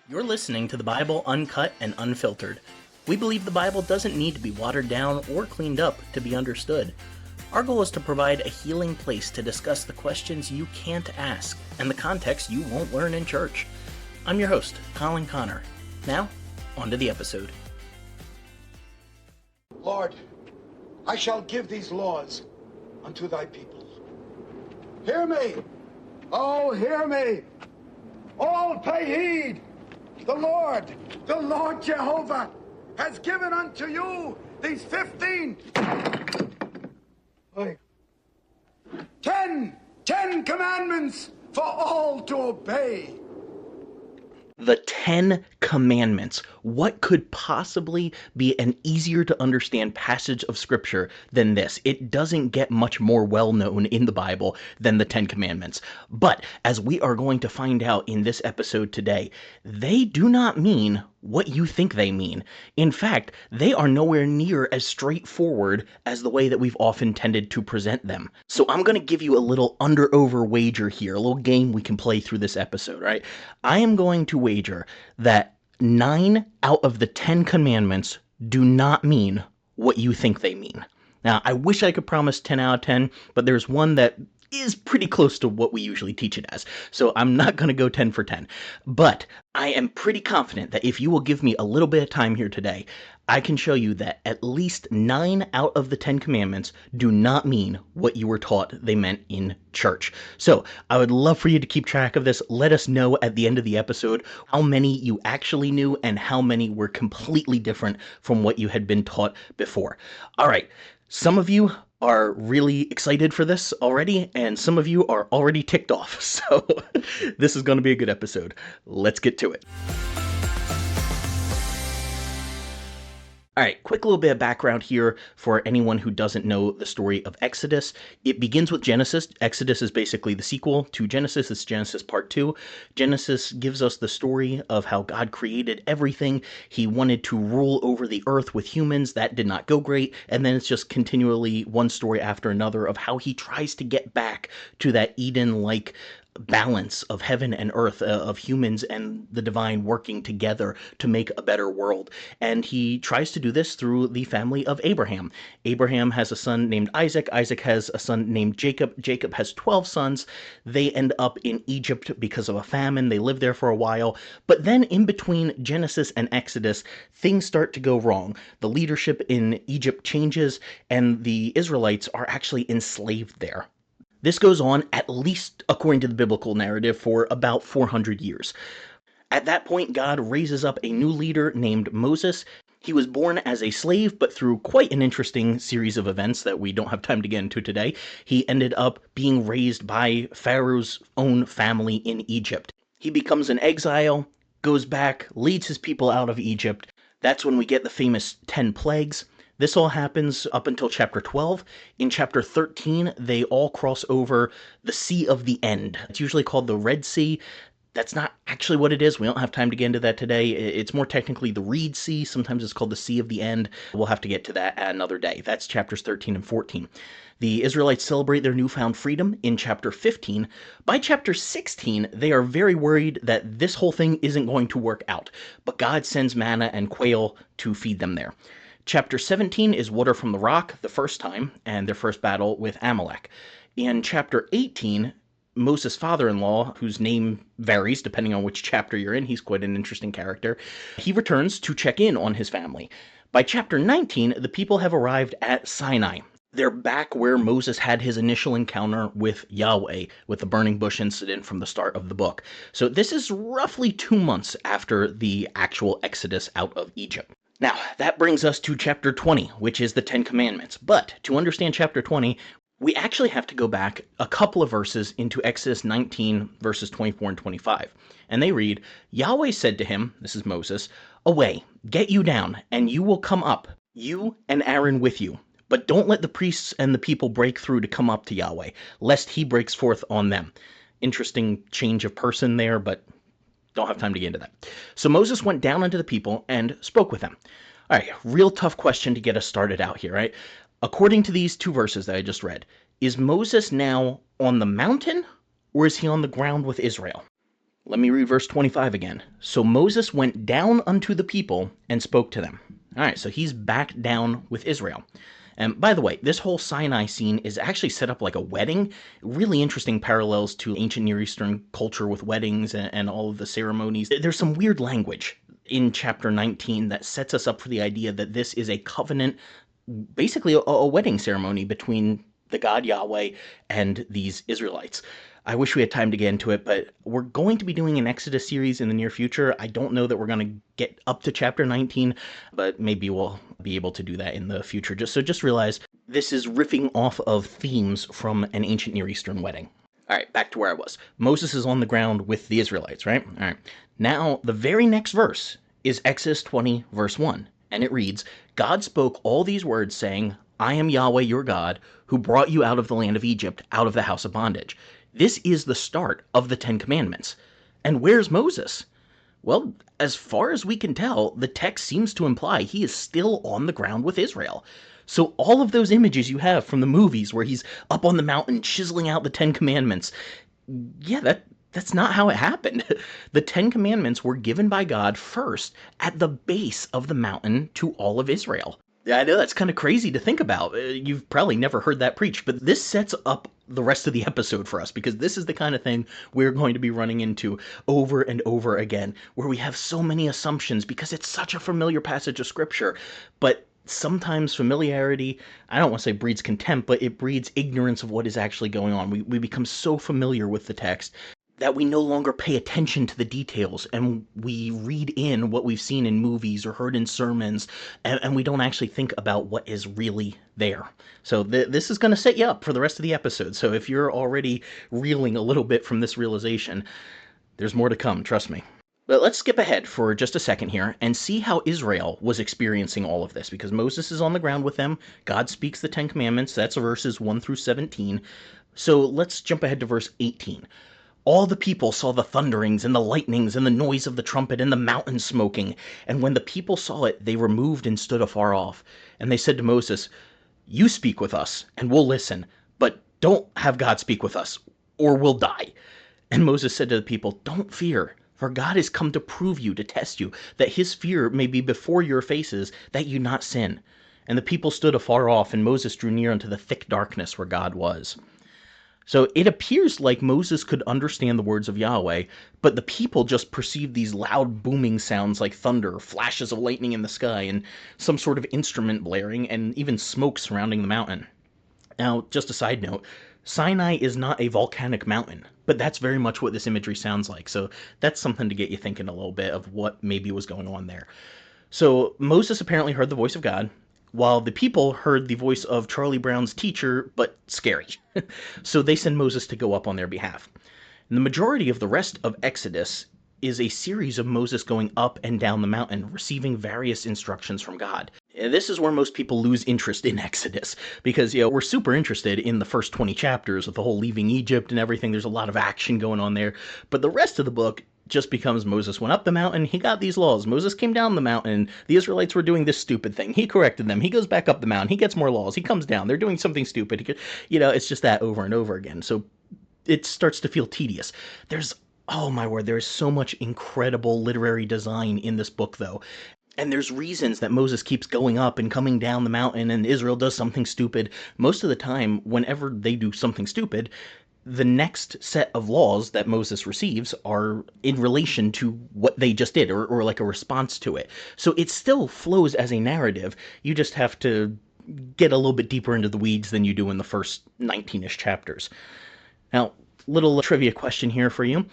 You're listening to the Bible Uncut and Unfiltered. We believe the Bible doesn't need to be watered down or cleaned up to be understood. Our goal is to provide a healing place to discuss the questions you can't ask and the context you won't learn in church. I'm your host, Colin Connor. Now, on to the episode. Lord, I shall give these laws unto thy people. Hear me! Oh, hear me! All pay heed! The Lord Jehovah, has given unto you these 10 commandments for all to obey. The 10 Commandments. What could possibly be an easier to understand passage of scripture than this? It doesn't get much more well known in the Bible than the 10 Commandments. But as we are going to find out in this episode today, they do not mean what you think they mean. In fact, they are nowhere near as straightforward as the way that we've often tended to present them. So I'm going to give you a little under-over wager here, a little game we can play through this episode, right? I am going to wager that 9 out of the 10 commandments do not mean what you think they mean. Now, I wish I could promise 10 out of 10, but there's one that is pretty close to what we usually teach it as. So I'm not going to go 10 for 10. But I am pretty confident that if you will give me a little bit of time here today, I can show you that at least 9 out of the 10 commandments do not mean what you were taught they meant in church. So I would love for you to keep track of this. Let us know at the end of the episode how many you actually knew and how many were completely different from what you had been taught before. All right. Some of you are really excited for this already, and some of you are already ticked off. So this is going to be a good episode. Let's get to it. All right, quick little bit of background here for anyone who doesn't know the story of Exodus. It begins with Genesis. Exodus is basically the sequel to Genesis. It's Genesis Part 2. Genesis gives us the story of how God created everything. He wanted to rule over the earth with humans. That did not go great. And then it's just continually one story after another of how he tries to get back to that Eden-like balance of heaven and earth, of humans and the divine working together to make a better world. And he tries to do this through the family of Abraham. Abraham has a son named Isaac. Isaac has a son named Jacob. Jacob has 12 sons. They end up in Egypt because of a famine. They live there for a while. But then in between Genesis and Exodus, things start to go wrong. The leadership in Egypt changes, and the Israelites are actually enslaved there. This goes on, at least according to the biblical narrative, for about 400 years. At that point, God raises up a new leader named Moses. He was born as a slave, but through quite an interesting series of events that we don't have time to get into today, he ended up being raised by Pharaoh's own family in Egypt. He becomes an exile, goes back, leads his people out of Egypt. That's when we get the famous 10 plagues. This all happens up until chapter 12. In chapter 13, they all cross over the Sea of the End. It's usually called the Red Sea. That's not actually what it is. We don't have time to get into that today. It's more technically the Reed Sea. Sometimes it's called the Sea of the End. We'll have to get to that another day. That's chapters 13 and 14. The Israelites celebrate their newfound freedom in chapter 15. By chapter 16, they are very worried that this whole thing isn't going to work out, but God sends manna and quail to feed them there. Chapter 17 is water from the rock, the first time, and their first battle with Amalek. In chapter 18, Moses' father-in-law, whose name varies depending on which chapter you're in, he's quite an interesting character, he returns to check in on his family. By chapter 19, the people have arrived at Sinai. They're back where Moses had his initial encounter with Yahweh, with the burning bush incident from the start of the book. So this is roughly 2 months after the actual exodus out of Egypt. Now, that brings us to chapter 20, which is the 10 Commandments. But to understand chapter 20, we actually have to go back a couple of verses into Exodus 19, verses 24 and 25. And they read, Yahweh said to him, this is Moses, away, get you down, and you will come up, you and Aaron with you. But don't let the priests and the people break through to come up to Yahweh, lest he breaks forth on them. Interesting change of person there, but don't have time to get into that. So Moses went down unto the people and spoke with them. All right, real tough question to get us started out here, right? According to these 2 verses that I just read, is Moses now on the mountain or is he on the ground with Israel? Let me read verse 25 again. So Moses went down unto the people and spoke to them. All right, so he's back down with Israel. And by the way, this whole Sinai scene is actually set up like a wedding. Really interesting parallels to ancient Near Eastern culture with weddings and all of the ceremonies. There's some weird language in chapter 19 that sets us up for the idea that this is a covenant, basically a wedding ceremony between the God Yahweh and these Israelites. I wish we had time to get into it, but we're going to be doing an Exodus series in the near future. I don't know that we're going to get up to chapter 19, but maybe we'll be able to do that in the future. Just realize this is riffing off of themes from an ancient Near Eastern wedding. All right, back to where I was. Moses is on the ground with the Israelites, right? All right. Now, the very next verse is Exodus 20, verse 1, and it reads, God spoke all these words, saying, I am Yahweh your God, who brought you out of the land of Egypt, out of the house of bondage. This is the start of the Ten Commandments. And where's Moses? Well, as far as we can tell, the text seems to imply he is still on the ground with Israel. So all of those images you have from the movies where he's up on the mountain chiseling out the Ten Commandments, yeah, that's not how it happened. The Ten Commandments were given by God first at the base of the mountain to all of Israel. Yeah, I know that's kind of crazy to think about. You've probably never heard that preached, but this sets up the rest of the episode for us because this is the kind of thing we're going to be running into over and over again, where we have so many assumptions because it's such a familiar passage of scripture. But sometimes familiarity, I don't want to say breeds contempt, but it breeds ignorance of what is actually going on. We become so familiar with the text that we no longer pay attention to the details and we read in what we've seen in movies or heard in sermons, and we don't actually think about what is really there. So this is going to set you up for the rest of the episode. So if you're already reeling a little bit from this realization, there's more to come, trust me. But let's skip ahead for just a second here and see how Israel was experiencing all of this, because Moses is on the ground with them. God speaks the Ten Commandments. That's verses 1 through 17. So let's jump ahead to verse 18. All the people saw the thunderings and the lightnings and the noise of the trumpet and the mountain smoking. And when the people saw it, they removed and stood afar off. And they said to Moses, You speak with us, and we'll listen, but don't have God speak with us, or we'll die. And Moses said to the people, Don't fear, for God is come to prove you, to test you, that his fear may be before your faces, that you not sin. And the people stood afar off, and Moses drew near unto the thick darkness where God was. So it appears like Moses could understand the words of Yahweh, but the people just perceived these loud booming sounds like thunder, flashes of lightning in the sky, and some sort of instrument blaring, and even smoke surrounding the mountain. Now, just a side note, Sinai is not a volcanic mountain, but that's very much what this imagery sounds like, so that's something to get you thinking a little bit of what maybe was going on there. So Moses apparently heard the voice of God, while the people heard the voice of Charlie Brown's teacher, but scary. So they send Moses to go up on their behalf. And the majority of the rest of Exodus is a series of Moses going up and down the mountain, receiving various instructions from God. And this is where most people lose interest in Exodus, because we're super interested in the first 20 chapters with the whole leaving Egypt and everything. There's a lot of action going on there, but the rest of the book just becomes Moses went up the mountain, he got these laws. Moses came down the mountain, the Israelites were doing this stupid thing. He corrected them. He goes back up the mountain, he gets more laws. He comes down, they're doing something stupid. It's just that over and over again. So it starts to feel tedious. Oh my word, there's so much incredible literary design in this book, though. And there's reasons that Moses keeps going up and coming down the mountain and Israel does something stupid. Most of the time, whenever they do something stupid, the next set of laws that Moses receives are in relation to what they just did, or like a response to it. So it still flows as a narrative. You just have to get a little bit deeper into the weeds than you do in the first 19-ish chapters. Now, little trivia question here for you.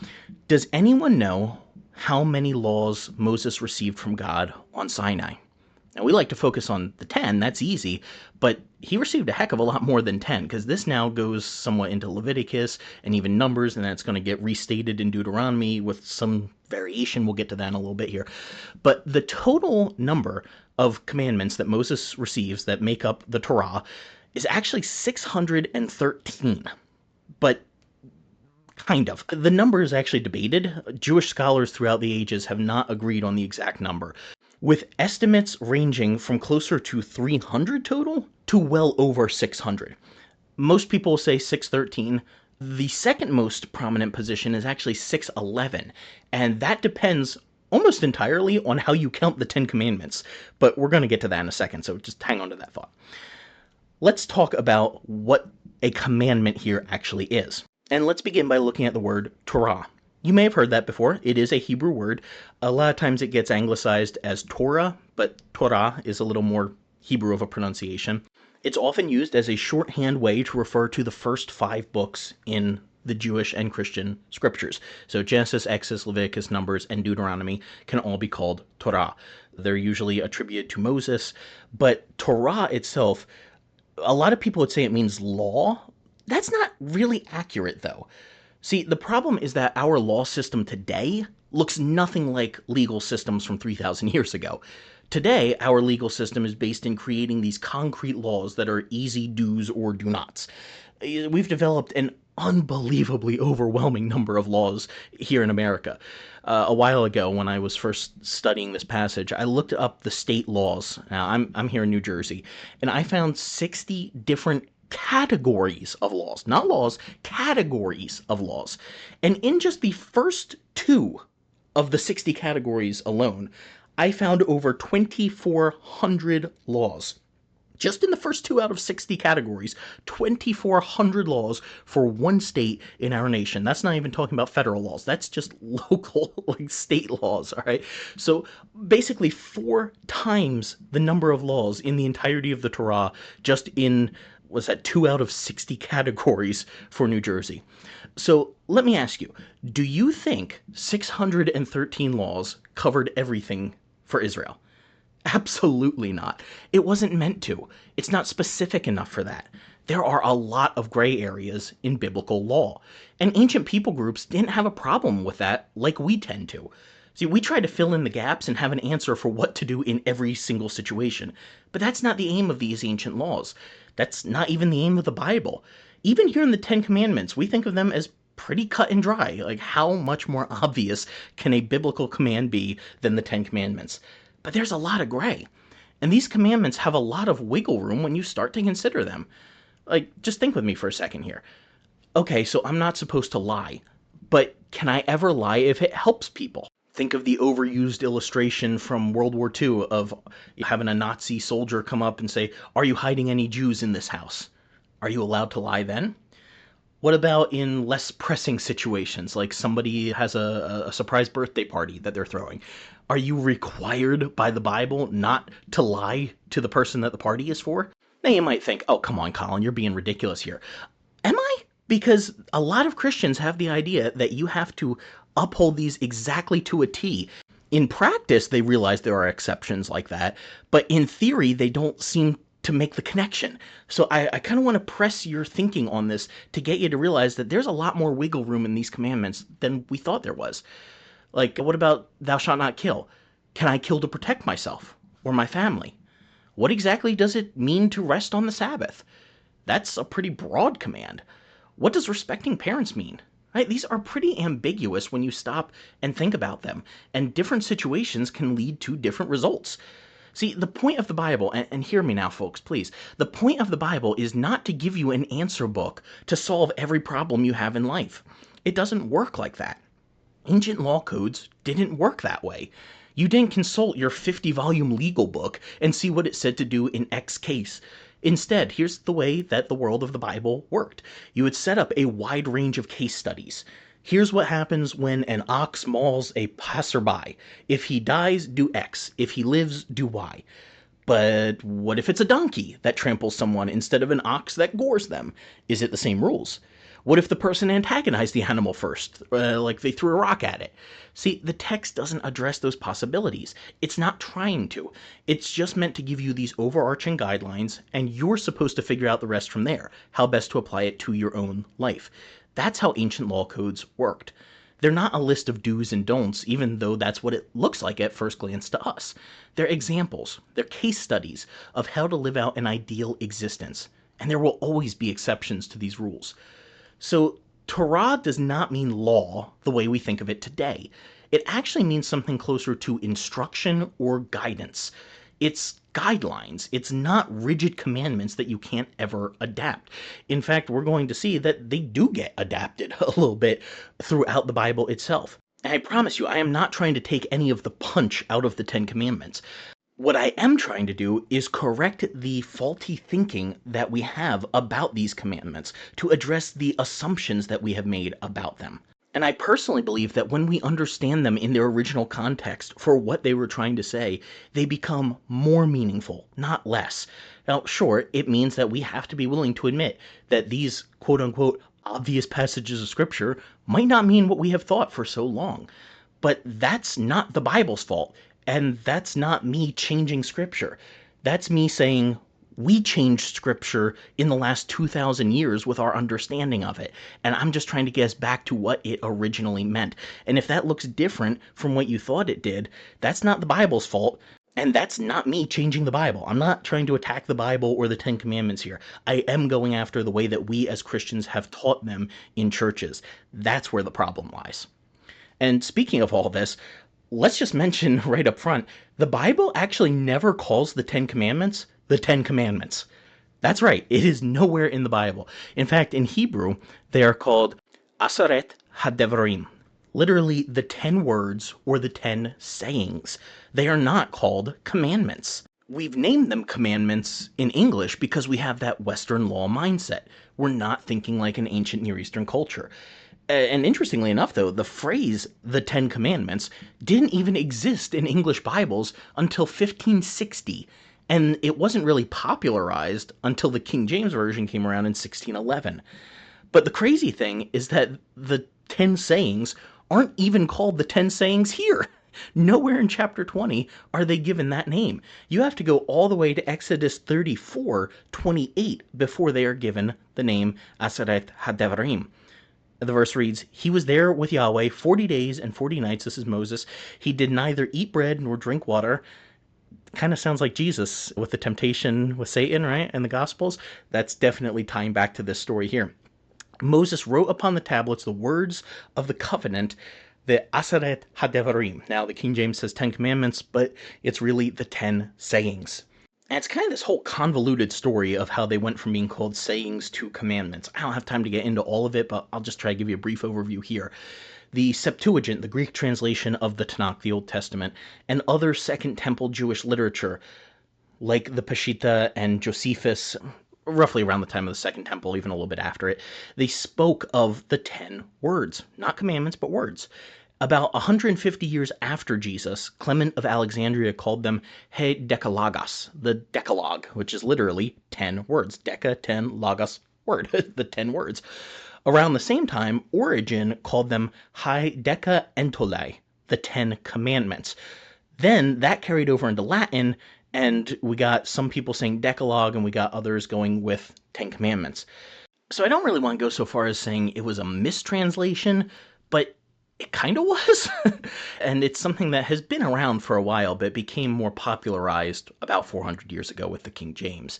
Does anyone know how many laws Moses received from God on Sinai? Now, we like to focus on the 10, that's easy, but he received a heck of a lot more than 10, because this now goes somewhat into Leviticus and even Numbers, and that's going to get restated in Deuteronomy with some variation. We'll get to that in a little bit here. But the total number of commandments that Moses receives that make up the Torah is actually 613. But kind of. The number is actually debated. Jewish scholars throughout the ages have not agreed on the exact number, with estimates ranging from closer to 300 total to well over 600. Most people say 613. The second most prominent position is actually 611, and that depends almost entirely on how you count the Ten Commandments. But we're going to get to that in a second, so just hang on to that thought. Let's talk about what a commandment here actually is. And let's begin by looking at the word Torah. You may have heard that before. It is a Hebrew word. A lot of times it gets anglicized as Torah, but Torah is a little more Hebrew of a pronunciation. It's often used as a shorthand way to refer to the first 5 books in the Jewish and Christian scriptures. So Genesis, Exodus, Leviticus, Numbers, and Deuteronomy can all be called Torah. They're usually attributed to Moses, but Torah itself, a lot of people would say it means law. That's not really accurate, though. See, the problem is that our law system today looks nothing like legal systems from 3,000 years ago. Today, our legal system is based in creating these concrete laws that are easy do's or do nots. We've developed an unbelievably overwhelming number of laws here in America. A while ago, when I was first studying this passage, I looked up the state laws. Now, I'm here in New Jersey, and I found 60 different categories of laws, not laws, categories of laws. And in just the first 2 of the 60 categories alone, I found over 2,400 laws. Just in the first 2 out of 60 categories, 2,400 laws for one state in our nation. That's not even talking about federal laws. That's just local, like state laws, all right? So basically 4 times the number of laws in the entirety of the Torah, just in, was that 2 out of 60 categories for New Jersey. So let me ask you, do you think 613 laws covered everything for Israel? Absolutely not. It wasn't meant to. It's not specific enough for that. There are a lot of gray areas in biblical law, and ancient people groups didn't have a problem with that like we tend to. See, we try to fill in the gaps and have an answer for what to do in every single situation, but that's not the aim of these ancient laws. That's not even the aim of the Bible. Even here in the Ten Commandments, we think of them as pretty cut and dry. Like, how much more obvious can a biblical command be than the Ten Commandments? But there's a lot of gray. And these commandments have a lot of wiggle room when you start to consider them. Like, just think with me for a second here. Okay, so I'm not supposed to lie, but can I ever lie if it helps people? Think of the overused illustration from World War II of having a Nazi soldier come up and say, "Are you hiding any Jews in this house?" Are you allowed to lie then? What about in less pressing situations, like somebody has a surprise birthday party that they're throwing? Are you required by the Bible not to lie to the person that the party is for? Now you might think, oh, come on, Colin, you're being ridiculous here. Am I? Because a lot of Christians have the idea that you have to uphold these exactly to a T. In practice, they realize there are exceptions like that, but in theory, they don't seem to make the connection. So I kind of want to press your thinking on this to get you to realize that there's a lot more wiggle room in these commandments than we thought there was. Like, what about thou shalt not kill? Can I kill to protect myself or my family? What exactly does it mean to rest on the Sabbath? That's a pretty broad command. What does respecting parents mean? Right? These are pretty ambiguous when you stop and think about them, and different situations can lead to different results. See, the point of the Bible, and hear me now, folks, please, the point of the Bible is not to give you an answer book to solve every problem you have in life. It doesn't work like that. Ancient law codes didn't work that way. You didn't consult your 50-volume legal book and see what it said to do in X case. Instead, here's the way that the world of the Bible worked. You would set up a wide range of case studies. Here's what happens when an ox mauls a passerby. If he dies, do X. If he lives, do Y. But what if it's a donkey that tramples someone instead of an ox that gores them? Is it the same rules? What if the person antagonized the animal first, like they threw a rock at it? See, the text doesn't address those possibilities. It's not trying to. It's just meant to give you these overarching guidelines, and you're supposed to figure out the rest from there, how best to apply it to your own life. That's how ancient law codes worked. They're not a list of do's and don'ts, even though that's what it looks like at first glance to us. They're examples, they're case studies of how to live out an ideal existence, and there will always be exceptions to these rules. So, Torah does not mean law the way we think of it today. It actually means something closer to instruction or guidance. It's guidelines. It's not rigid commandments that you can't ever adapt. In fact, we're going to see that they do get adapted a little bit throughout the Bible itself. And I promise you, I am not trying to take any of the punch out of the Ten Commandments. What I am trying to do is correct the faulty thinking that we have about these commandments to address the assumptions that we have made about them. And I personally believe that when we understand them in their original context for what they were trying to say, they become more meaningful, not less. Now, sure, it means that we have to be willing to admit that these quote unquote obvious passages of scripture might not mean what we have thought for so long. But that's not the Bible's fault. And that's not me changing scripture. That's me saying we changed scripture in the last 2,000 years with our understanding of it. And I'm just trying to get us back to what it originally meant. And if that looks different from what you thought it did, that's not the Bible's fault. And that's not me changing the Bible. I'm not trying to attack the Bible or the Ten Commandments here. I am going after the way that we as Christians have taught them in churches. That's where the problem lies. And speaking of all this, let's just mention right up front, the Bible actually never calls the Ten Commandments the Ten Commandments. That's right, it is nowhere in the Bible. In fact, in Hebrew, they are called Aseret HaDevarim, literally the 10 words or the 10 sayings. They are not called commandments. We've named them commandments in English because we have that Western law mindset. We're not thinking like an ancient Near Eastern culture. And interestingly enough, though, the phrase the Ten Commandments didn't even exist in English Bibles until 1560, and it wasn't really popularized until the King James Version came around in 1611. But the crazy thing is that the 10 sayings aren't even called the 10 sayings here. Nowhere in chapter 20 are they given that name. You have to go all the way to Exodus 34:28 before they are given the name Aseret HaDevarim. The verse reads, "He was there with Yahweh 40 days and 40 nights." This is Moses. "He did neither eat bread nor drink water." Kind of sounds like Jesus with the temptation with Satan, right? In the Gospels. That's definitely tying back to this story here. Moses wrote upon the tablets the words of the covenant, the Aseret HaDevarim. Now, the King James says 10 commandments, but it's really the 10 sayings. And it's kind of this whole convoluted story of how they went from being called sayings to commandments. I don't have time to get into all of it, but I'll just try to give you a brief overview here. The Septuagint, the Greek translation of the Tanakh, the Old Testament, and other Second Temple Jewish literature, like the Peshitta and Josephus, roughly around the time of the Second Temple, even a little bit after it, they spoke of the 10 words. Not commandments, but words. About 150 years after Jesus, Clement of Alexandria called them he Decalogos, the Decalogue, which is literally 10 words. Deca, 10, logos, word, the 10 words. Around the same time, Origen called them hi Deca Entolae, the 10 commandments. Then that carried over into Latin, and we got some people saying Decalogue, and we got others going with 10 commandments. So I don't really want to go so far as saying it was a mistranslation, but it kind of was. And it's something that has been around for a while, but became more popularized about 400 years ago with the King James.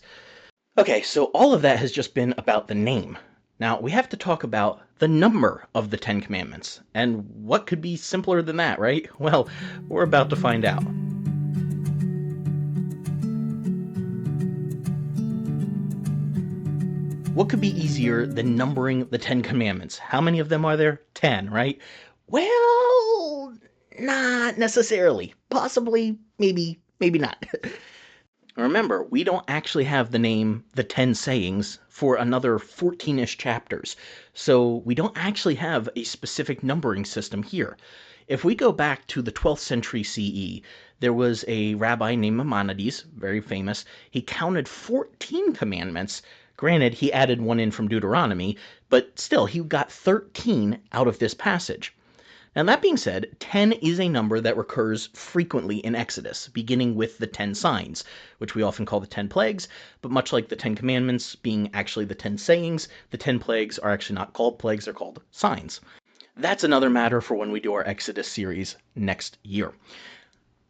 Okay, so all of that has just been about the name. Now, we have to talk about the number of the 10 Commandments. And what could be simpler than that, right? Well, we're about to find out. What could be easier than numbering the 10 Commandments? How many of them are there? 10, right? Well, not necessarily. Possibly, maybe not. Remember, we don't actually have the name The 10 Sayings for another 14-ish chapters, so we don't actually have a specific numbering system here. If we go back to the 12th century CE, there was a rabbi named Maimonides, very famous. He counted 14 commandments. Granted, he added one in from Deuteronomy, but still, he got 13 out of this passage. Now, that being said, 10 is a number that recurs frequently in Exodus, beginning with the 10 signs, which we often call the 10 plagues, but much like the 10 commandments being actually the 10 sayings, the 10 plagues are actually not called plagues, they're called signs. That's another matter for when we do our Exodus series next year.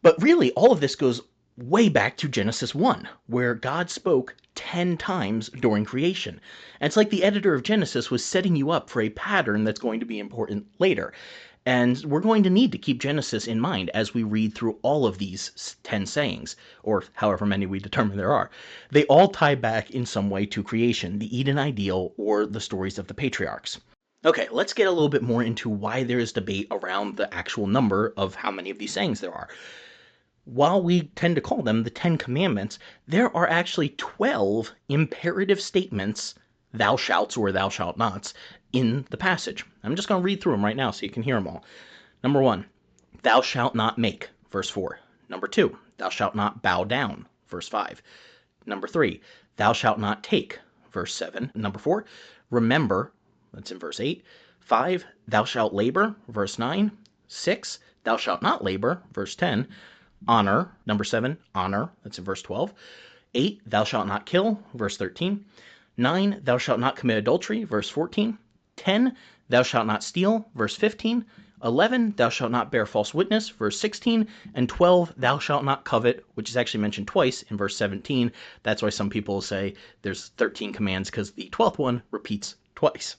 But really, all of this goes way back to Genesis 1, where God spoke 10 times during creation. And it's like the editor of Genesis was setting you up for a pattern that's going to be important later. And we're going to need to keep Genesis in mind as we read through all of these 10 sayings, or however many we determine there are. They all tie back in some way to creation, the Eden ideal, or the stories of the patriarchs. Okay, let's get a little bit more into why there is debate around the actual number of how many of these sayings there are. While we tend to call them the Ten Commandments, there are actually 12 imperative statements, thou shalt or thou shalt nots, in the passage. I'm just going to read through them right now so you can hear them all. Number 1, thou shalt not make, verse 4. Number 2, thou shalt not bow down, verse 5. Number 3, thou shalt not take, verse 7. Number 4, remember, that's in verse 8. 5, thou shalt labor, verse 9. 6, thou shalt not labor, verse 10. Honor, number 7, honor, that's in verse 12. 8, thou shalt not kill, verse 13. 9, thou shalt not commit adultery, verse 14. 10, thou shalt not steal, verse 15. 11, thou shalt not bear false witness, verse 16. And 12, thou shalt not covet, which is actually mentioned twice in verse 17. That's why some people say there's 13 commands, because the 12th one repeats twice.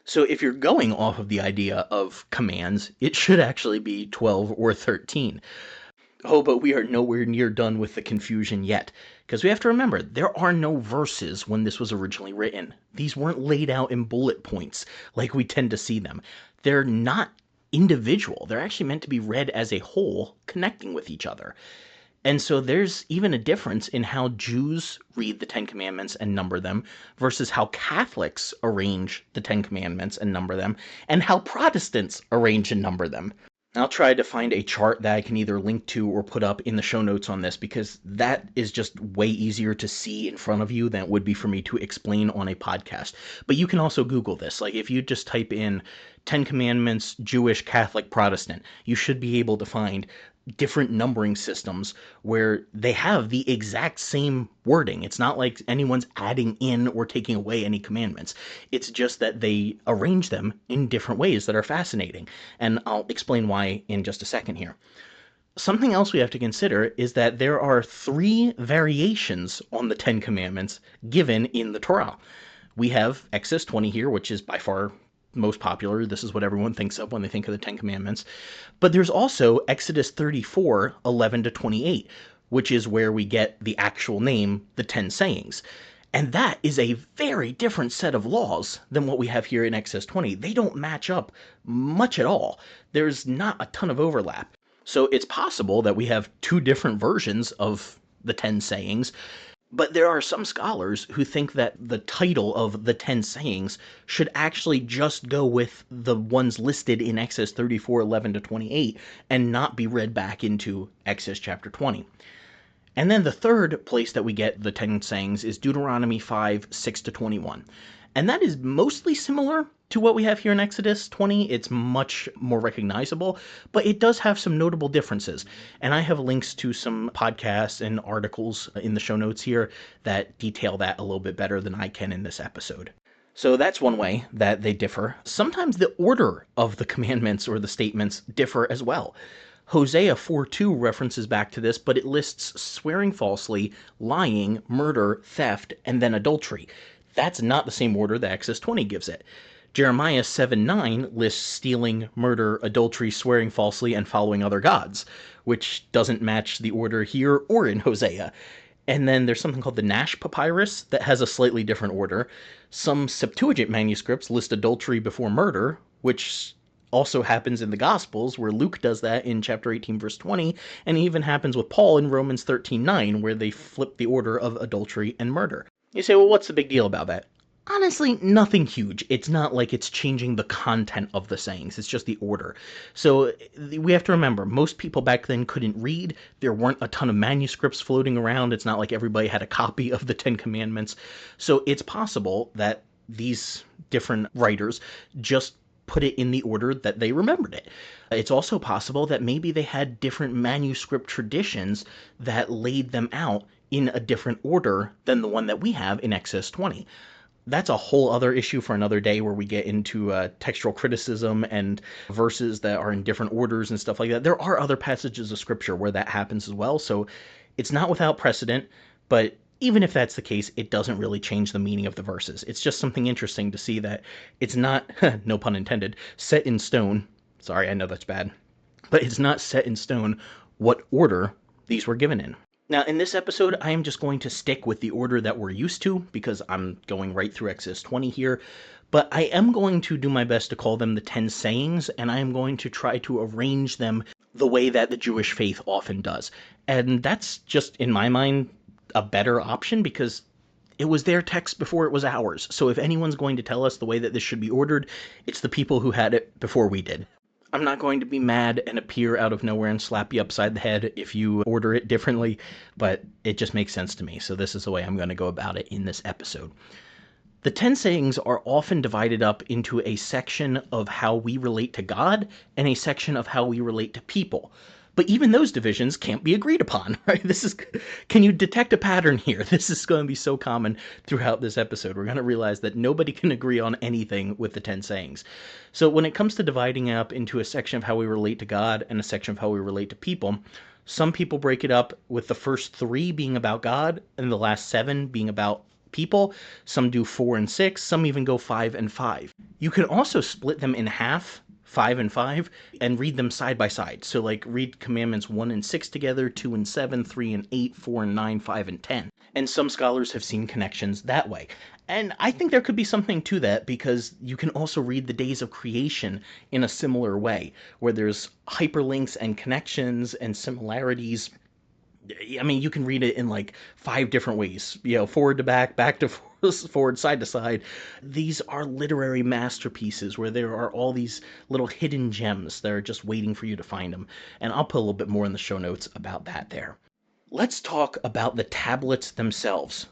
So if you're going off of the idea of commands, it should actually be 12 or 13. Oh, but we are nowhere near done with the confusion yet, because we have to remember, there are no verses when this was originally written. These weren't laid out in bullet points like we tend to see them. They're not individual. They're actually meant to be read as a whole, connecting with each other. And so there's even a difference in how Jews read the Ten Commandments and number them versus how Catholics arrange the Ten Commandments and number them, and how Protestants arrange and number them. I'll try to find a chart that I can either link to or put up in the show notes on this, because that is just way easier to see in front of you than it would be for me to explain on a podcast. But you can also Google this. Like if you just type in 10 Commandments, Jewish, Catholic, Protestant, you should be able to find different numbering systems where they have the exact same wording. It's not like anyone's adding in or taking away any commandments. It's just that they arrange them in different ways that are fascinating. And I'll explain why in just a second here. Something else we have to consider is that there are 3 variations on the 10 Commandments given in the Torah. We have Exodus 20 here, which is by far most popular. This is what everyone thinks of when they think of the Ten Commandments. But there's also Exodus 34, 11 to 28, which is where we get the actual name, the 10 Sayings. And that is a very different set of laws than what we have here in Exodus 20. They don't match up much at all. There's not a ton of overlap. So it's possible that we have 2 different versions of the 10 Sayings. But there are some scholars who think that the title of the 10 sayings should actually just go with the ones listed in Exodus 34, 11 to 28, and not be read back into Exodus chapter 20. And then the third place that we get the 10 sayings is Deuteronomy 5, 6 to 21. And that is mostly similar to what we have here in Exodus 20. It's much more recognizable, but it does have some notable differences. And I have links to some podcasts and articles in the show notes here that detail that a little bit better than I can in this episode. So that's one way that they differ. Sometimes the order of the commandments or the statements differ as well. Hosea 4:2 references back to this, but it lists swearing falsely, lying, murder, theft, and then adultery. That's not the same order that Exodus 20 gives it. Jeremiah 7:9 lists stealing, murder, adultery, swearing falsely, and following other gods, which doesn't match the order here or in Hosea. And then there's something called the Nash Papyrus that has a slightly different order. Some Septuagint manuscripts list adultery before murder, which also happens in the Gospels, where Luke does that in chapter 18, verse 20, and it even happens with Paul in Romans 13:9, where they flip the order of adultery and murder. You say, well, what's the big deal about that? Honestly, nothing huge. It's not like it's changing the content of the sayings. It's just the order. So we have to remember, most people back then couldn't read. There weren't a ton of manuscripts floating around. It's not like everybody had a copy of the 10 Commandments. So it's possible that these different writers just put it in the order that they remembered it. It's also possible that maybe they had different manuscript traditions that laid them out in a different order than the one that we have in Exodus 20. That's a whole other issue for another day where we get into textual criticism and verses that are in different orders and stuff like that. There are other passages of scripture where that happens as well, so it's not without precedent, but even if that's the case, it doesn't really change the meaning of the verses. It's just something interesting to see that it's not, no pun intended, set in stone. Sorry, I know that's bad. But it's not set in stone what order these were given in. Now, in this episode, I am just going to stick with the order that we're used to because I'm going right through Exodus 20 here. But I am going to do my best to call them the 10 sayings, and I am going to try to arrange them the way that the Jewish faith often does. And that's just, in my mind, a better option because it was their text before it was ours. So if anyone's going to tell us the way that this should be ordered, it's the people who had it before we did. I'm not going to be mad and appear out of nowhere and slap you upside the head if you order it differently, but it just makes sense to me. So this is the way I'm going to go about it in this episode. The 10 sayings are often divided up into a section of how we relate to God and a section of how we relate to people. But even those divisions can't be agreed upon, right? Can you detect a pattern here? This is going to be so common throughout this episode. We're going to realize that nobody can agree on anything with the 10 sayings. So when it comes to dividing up into a section of how we relate to God and a section of how we relate to people, some people break it up with the first 3 being about God and the last 7 being about people. Some do 4 and 6. Some even go 5 and 5. You can also split them in half, 5 and 5, and read them side by side. So like read commandments 1 and 6 together, 2 and 7, 3 and 8, 4 and 9, 5 and 10. And some scholars have seen connections that way. And I think there could be something to that because you can also read the days of creation in a similar way, where there's hyperlinks and connections and similarities. I mean, you can read it in like 5 different ways, forward to back, back to forward, side to side. These are literary masterpieces where there are all these little hidden gems that are just waiting for you to find them. And I'll put a little bit more in the show notes about that there. Let's talk about the tablets themselves.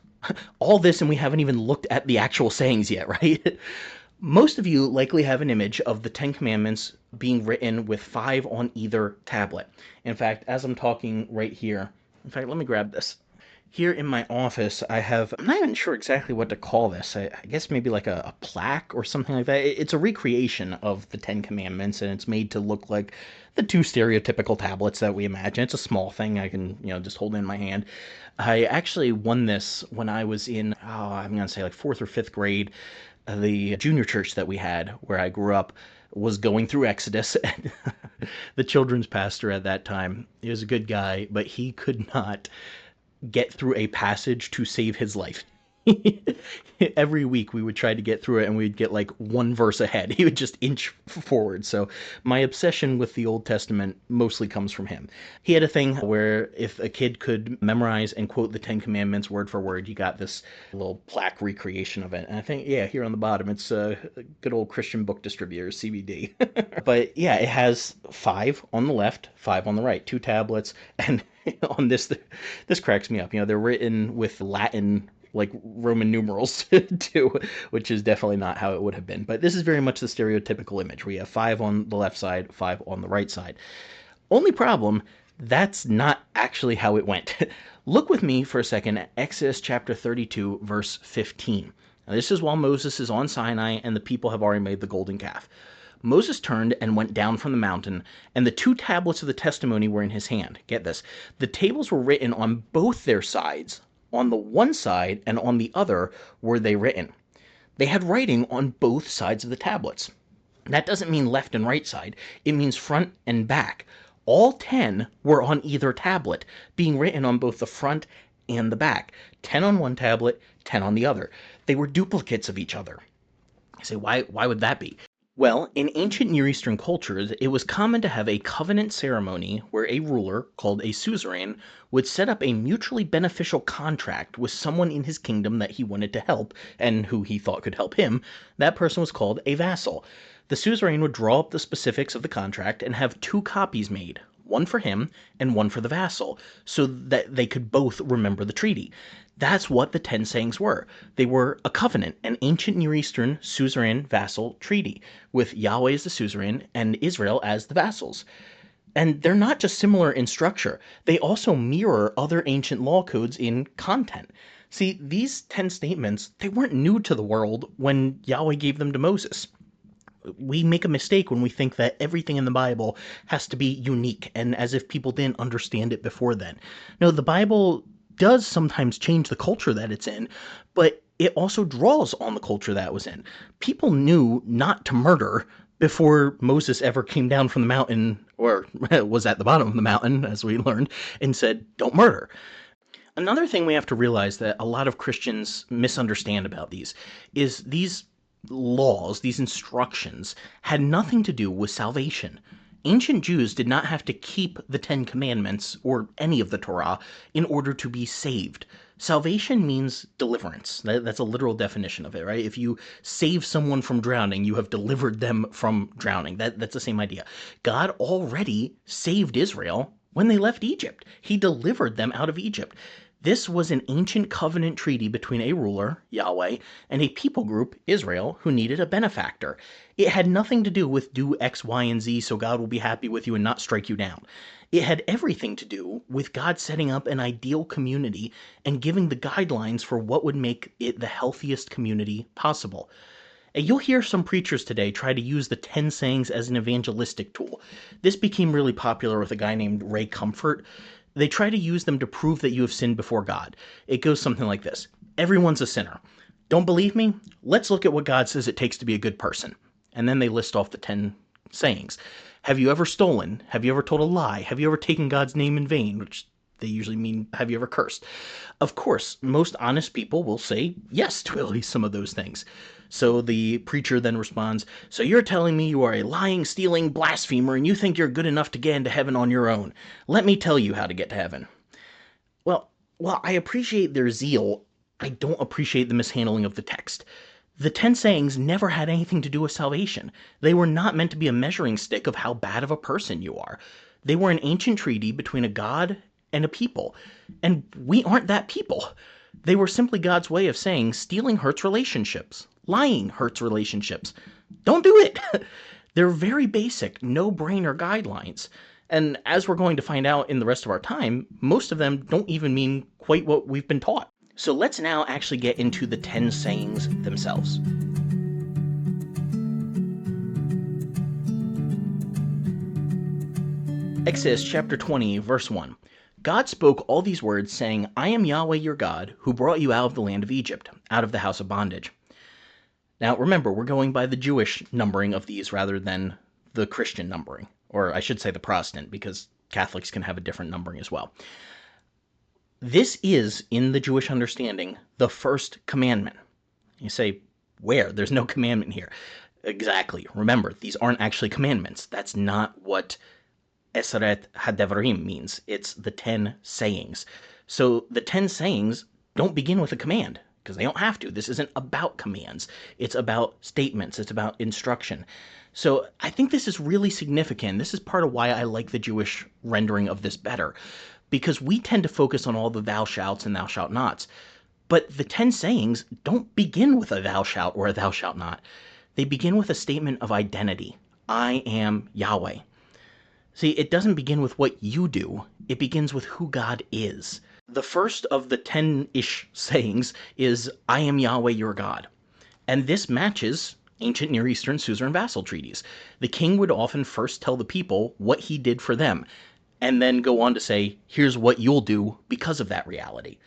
All this, and we haven't even looked at the actual sayings yet, right? Most of you likely have an image of the 10 Commandments being written with 5 on either tablet. In fact, as I'm talking right here, in fact, let me grab this. Here in my office, I'm not even sure exactly what to call this. I guess maybe like a plaque or something like that. It's a recreation of the 10 Commandments, and it's made to look like the 2 stereotypical tablets that we imagine. It's a small thing I can, just hold in my hand. I actually won this when I was in, I'm going to say like 4th or 5th grade. The junior church that we had where I grew up was going through Exodus. And the children's pastor at that time, he was a good guy, but he could not get through a passage to save his life. Every week we would try to get through it and we'd get like 1 verse ahead. He would just inch forward. So my obsession with the Old Testament mostly comes from him. He had a thing where if a kid could memorize and quote the 10 Commandments word for word, you got this little plaque recreation of it. And I think, here on the bottom, it's a good old Christian book distributor, CBD. But yeah, it has 5 on the left, 5 on the right, 2 tablets. And on this cracks me up. They're written with Latin, like Roman numerals too, which is definitely not how it would have been. But this is very much the stereotypical image. We have 5 on the left side, 5 on the right side. Only problem, that's not actually how it went. Look with me for a second at Exodus chapter 32, verse 15. Now, this is while Moses is on Sinai and the people have already made the golden calf. Moses turned and went down from the mountain, and the 2 tablets of the testimony were in his hand. Get this. The tables were written on both their sides. On the one side and on the other were they written. They had writing on both sides of the tablets. That doesn't mean left and right side. It means front and back. All 10 were on either tablet, being written on both the front and the back. 10 on one tablet, 10 on the other. They were duplicates of each other. I say, why would that be? Well, in ancient Near Eastern cultures, it was common to have a covenant ceremony where a ruler, called a suzerain, would set up a mutually beneficial contract with someone in his kingdom that he wanted to help, and who he thought could help him. That person was called a vassal. The suzerain would draw up the specifics of the contract and have 2 copies made, one for him and one for the vassal, so that they could both remember the treaty. That's what the 10 sayings were. They were a covenant, an ancient Near Eastern suzerain-vassal treaty, with Yahweh as the suzerain and Israel as the vassals. And they're not just similar in structure, they also mirror other ancient law codes in content. See, these 10 statements, they weren't new to the world when Yahweh gave them to Moses. We make a mistake when we think that everything in the Bible has to be unique and as if people didn't understand it before then. No, the Bible does sometimes change the culture that it's in, but it also draws on the culture that it was in. People knew not to murder before Moses ever came down from the mountain, or was at the bottom of the mountain, as we learned, and said, don't murder. Another thing we have to realize that a lot of Christians misunderstand about these laws, these instructions, had nothing to do with salvation. Ancient Jews did not have to keep the Ten Commandments or any of the Torah in order to be saved. Salvation means deliverance. That's a literal definition of it, right? If you save someone from drowning, you have delivered them from drowning. That's the same idea. God already saved Israel when they left Egypt. He delivered them out of Egypt. This was an ancient covenant treaty between a ruler, Yahweh, and a people group, Israel, who needed a benefactor. It had nothing to do with do X, Y, and Z so God will be happy with you and not strike you down. It had everything to do with God setting up an ideal community and giving the guidelines for what would make it the healthiest community possible. And you'll hear some preachers today try to use the 10 sayings as an evangelistic tool. This became really popular with a guy named Ray Comfort. They try to use them to prove that you have sinned before God. It goes something like this. Everyone's a sinner. Don't believe me? Let's look at what God says it takes to be a good person. And then they list off the 10 sayings. Have you ever stolen? Have you ever told a lie? Have you ever taken God's name in vain? Which they usually mean, have you ever cursed? Of course, most honest people will say yes to at least some of those things. So the preacher then responds, so you're telling me you are a lying, stealing blasphemer and you think you're good enough to get into heaven on your own. Let me tell you how to get to heaven. Well, while I appreciate their zeal, I don't appreciate the mishandling of the text. The 10 sayings never had anything to do with salvation. They were not meant to be a measuring stick of how bad of a person you are. They were an ancient treaty between a God and a people. And we aren't that people. They were simply God's way of saying stealing hurts relationships. Lying hurts relationships. Don't do it. They're very basic, no-brainer guidelines. And as we're going to find out in the rest of our time, most of them don't even mean quite what we've been taught. So let's now actually get into the 10 sayings themselves. Exodus chapter 20, verse 1. God spoke all these words, saying, I am Yahweh your God, who brought you out of the land of Egypt, out of the house of bondage. Now, remember, we're going by the Jewish numbering of these rather than the Christian numbering, or I should say the Protestant, because Catholics can have a different numbering as well. This is, in the Jewish understanding, the first commandment. You say, where? There's no commandment here. Exactly. Remember, these aren't actually commandments. That's not what Eseret HaDevarim means. It's the 10 sayings. So the 10 sayings don't begin with a command, because they don't have to. This isn't about commands. It's about statements. It's about instruction. So I think this is really significant. This is part of why I like the Jewish rendering of this better, because we tend to focus on all the thou shalts and thou shalt nots. But the 10 sayings don't begin with a thou shalt or a thou shalt not. They begin with a statement of identity. I am Yahweh. See, it doesn't begin with what you do. It begins with who God is. The first of the 10-ish sayings is, I am Yahweh your God. And this matches ancient Near Eastern suzerain vassal treaties. The king would often first tell the people what he did for them, and then go on to say, here's what you'll do because of that reality.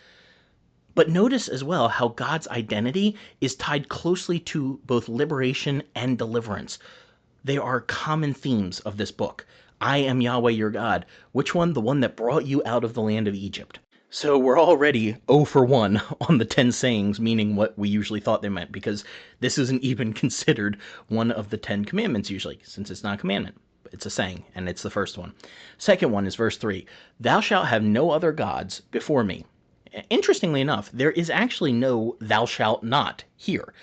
But notice as well how God's identity is tied closely to both liberation and deliverance. They are common themes of this book. I am Yahweh your God. Which one? The one that brought you out of the land of Egypt. So we're already 0 for 1 on the 10 sayings, meaning what we usually thought they meant, because this isn't even considered one of the 10 commandments usually, since it's not a commandment. It's a saying, and it's the first one. Second one is verse 3. Thou shalt have no other gods before me. Interestingly enough, there is actually no thou shalt not here.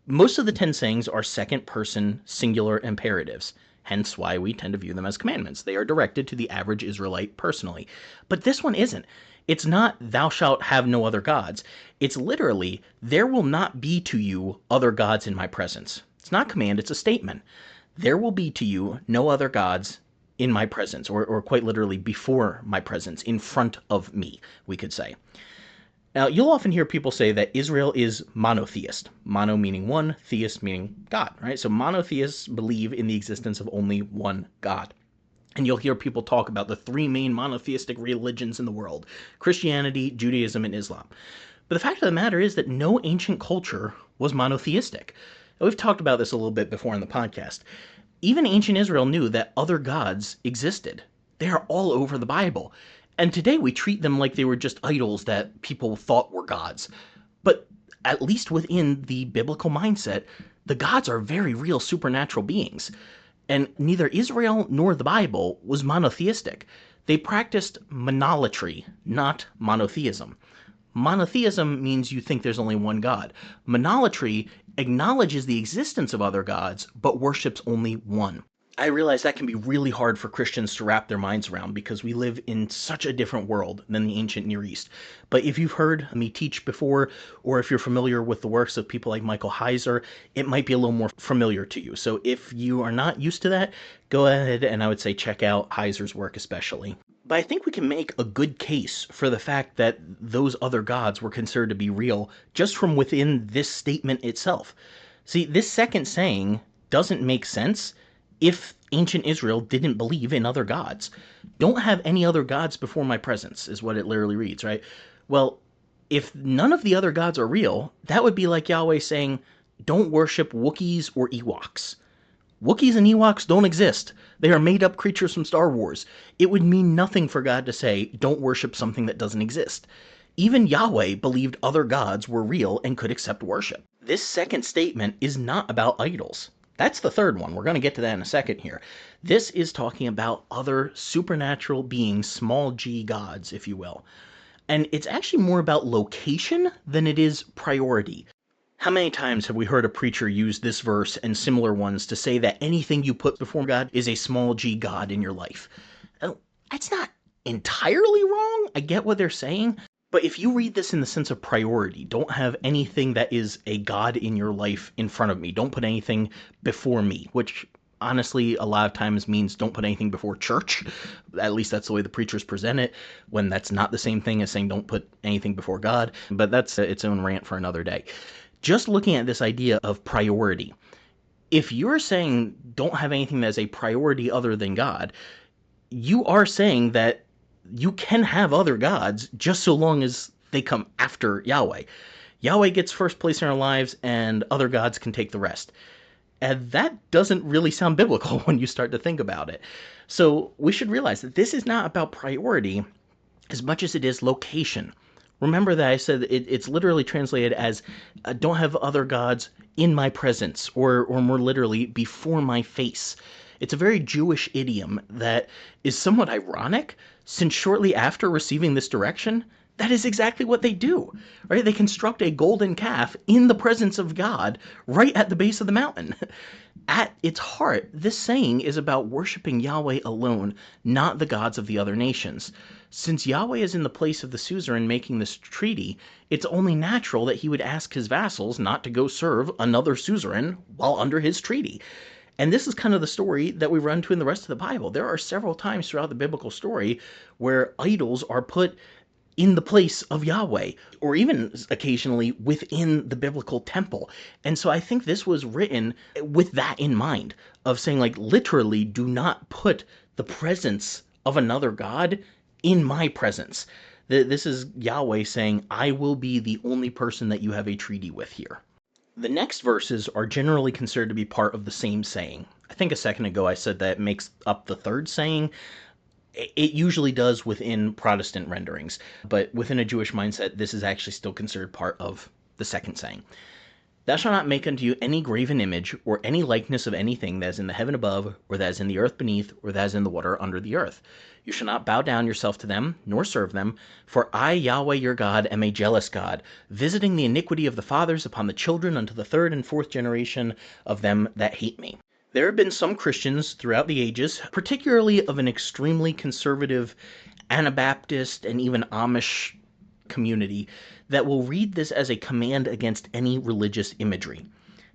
Most of the 10 sayings are second-person singular imperatives, hence why we tend to view them as commandments. They are directed to the average Israelite personally. But this one isn't. It's not, thou shalt have no other gods. It's literally, there will not be to you other gods in my presence. It's not a command, it's a statement. There will be to you no other gods in my presence, or quite literally before my presence, in front of me, we could say. Now, you'll often hear people say that Israel is monotheist. Mono meaning one, theist meaning God, right? So monotheists believe in the existence of only one God. And you'll hear people talk about the three main monotheistic religions in the world: Christianity, Judaism, and Islam. But the fact of the matter is that no ancient culture was monotheistic. We've talked about this a little bit before in the podcast. Even ancient Israel knew that other gods existed. They are all over the Bible. And today we treat them like they were just idols that people thought were gods. But at least within the biblical mindset, the gods are very real supernatural beings. And neither Israel nor the Bible was monotheistic. They practiced monolatry, not monotheism. Monotheism means you think there's only one God. Monolatry acknowledges the existence of other gods, but worships only one. I realize that can be really hard for Christians to wrap their minds around because we live in such a different world than the ancient Near East. But if you've heard me teach before, or if you're familiar with the works of people like Michael Heiser, it might be a little more familiar to you. So if you are not used to that, go ahead and I would say check out Heiser's work especially. But I think we can make a good case for the fact that those other gods were considered to be real just from within this statement itself. See, this second saying doesn't make sense if ancient Israel didn't believe in other gods. Don't have any other gods before my presence, is what it literally reads, right? Well, if none of the other gods are real, that would be like Yahweh saying, don't worship Wookiees or Ewoks. Wookiees and Ewoks don't exist. They are made up creatures from Star Wars. It would mean nothing for God to say, don't worship something that doesn't exist. Even Yahweh believed other gods were real and could accept worship. This second statement is not about idols. That's the third one. We're going to get to that in a second here. This is talking about other supernatural beings, small g gods, if you will. And it's actually more about location than it is priority. How many times have we heard a preacher use this verse and similar ones to say that anything you put before God is a small g God in your life? That's not entirely wrong. I get what they're saying. But if you read this in the sense of priority, don't have anything that is a God in your life in front of me. Don't put anything before me, which honestly a lot of times means don't put anything before church. At least that's the way the preachers present it, when that's not the same thing as saying don't put anything before God. But that's its own rant for another day. Just looking at this idea of priority, if you're saying don't have anything that is a priority other than God, you are saying that you can have other gods just so long as they come after Yahweh. Yahweh gets first place in our lives and other gods can take the rest. And that doesn't really sound biblical when you start to think about it. So we should realize that this is not about priority as much as it is location. Remember that I said it's literally translated as don't have other gods in my presence, or more literally, before my face. It's a very Jewish idiom that is somewhat ironic, since shortly after receiving this direction, that is exactly what they do, right? They construct a golden calf in the presence of God right at the base of the mountain. At its heart, this saying is about worshiping Yahweh alone, not the gods of the other nations. Since Yahweh is in the place of the suzerain making this treaty, it's only natural that he would ask his vassals not to go serve another suzerain while under his treaty. And this is kind of the story that we run to in the rest of the Bible. There are several times throughout the biblical story where idols are put in the place of Yahweh, or even occasionally within the biblical temple. And so I think this was written with that in mind, of saying, like, literally, do not put the presence of another God in my presence. This is Yahweh saying, I will be the only person that you have a treaty with here. The next verses are generally considered to be part of the same saying. I think a second ago I said that it makes up the third saying. It usually does within Protestant renderings, but within a Jewish mindset, this is actually still considered part of the second saying. Thou shalt not make unto you any graven image, or any likeness of anything that is in the heaven above, or that is in the earth beneath, or that is in the water under the earth. You shall not bow down yourself to them, nor serve them, for I, Yahweh your God, am a jealous God, visiting the iniquity of the fathers upon the children unto the third and fourth generation of them that hate me. There have been some Christians throughout the ages, particularly of an extremely conservative Anabaptist and even Amish community, that will read this as a command against any religious imagery.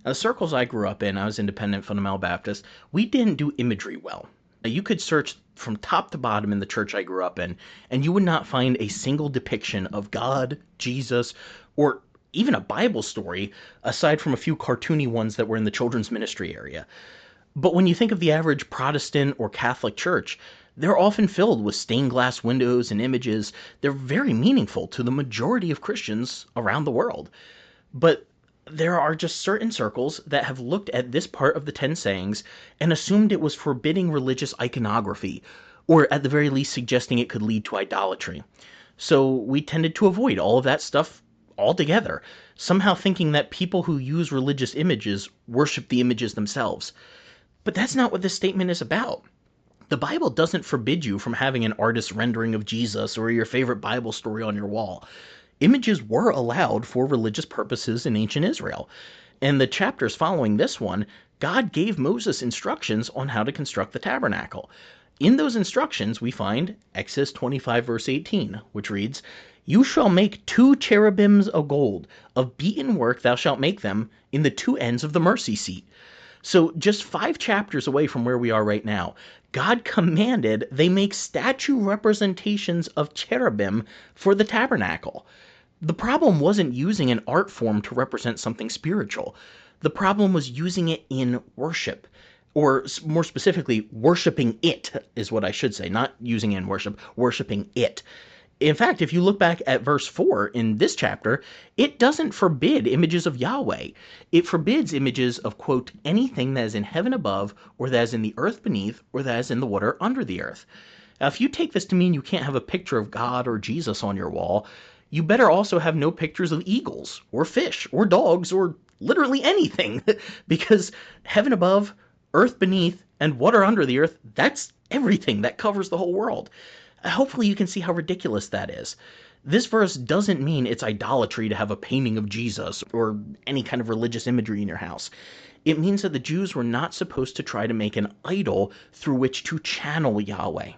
Now, the circles I grew up in, I was independent fundamental Baptist, we didn't do imagery well. You could search from top to bottom in the church I grew up in, and you would not find a single depiction of God, Jesus, or even a Bible story, aside from a few cartoony ones that were in the children's ministry area. But when you think of the average Protestant or Catholic church, they're often filled with stained glass windows and images. They're very meaningful to the majority of Christians around the world. But there are just certain circles that have looked at this part of the Ten Sayings and assumed it was forbidding religious iconography, or at the very least suggesting it could lead to idolatry. So we tended to avoid all of that stuff altogether, somehow thinking that people who use religious images worship the images themselves. But that's not what this statement is about. The Bible doesn't forbid you from having an artist's rendering of Jesus or your favorite Bible story on your wall. Images were allowed for religious purposes in ancient Israel. And the chapters following this one, God gave Moses instructions on how to construct the tabernacle. In those instructions, we find Exodus 25, verse 18, which reads, "You shall make 2 cherubims of gold. Of beaten work thou shalt make them in the 2 ends of the mercy seat." So, just 5 chapters away from where we are right now, God commanded they make statue representations of cherubim for the tabernacle. The problem wasn't using an art form to represent something spiritual. The problem was using it in worship. Or more specifically, worshiping it is what I should say, not using it in worship, worshiping it. In fact, if you look back at verse 4 in this chapter, it doesn't forbid images of Yahweh. It forbids images of, quote, anything that is in heaven above, or that is in the earth beneath, or that is in the water under the earth. Now, if you take this to mean you can't have a picture of God or Jesus on your wall, you better also have no pictures of eagles, or fish, or dogs, or literally anything. Because heaven above, earth beneath, and water under the earth, that's everything. That covers the whole world. Hopefully you can see how ridiculous that is. This verse doesn't mean it's idolatry to have a painting of Jesus or any kind of religious imagery in your house. It means that the Jews were not supposed to try to make an idol through which to channel Yahweh.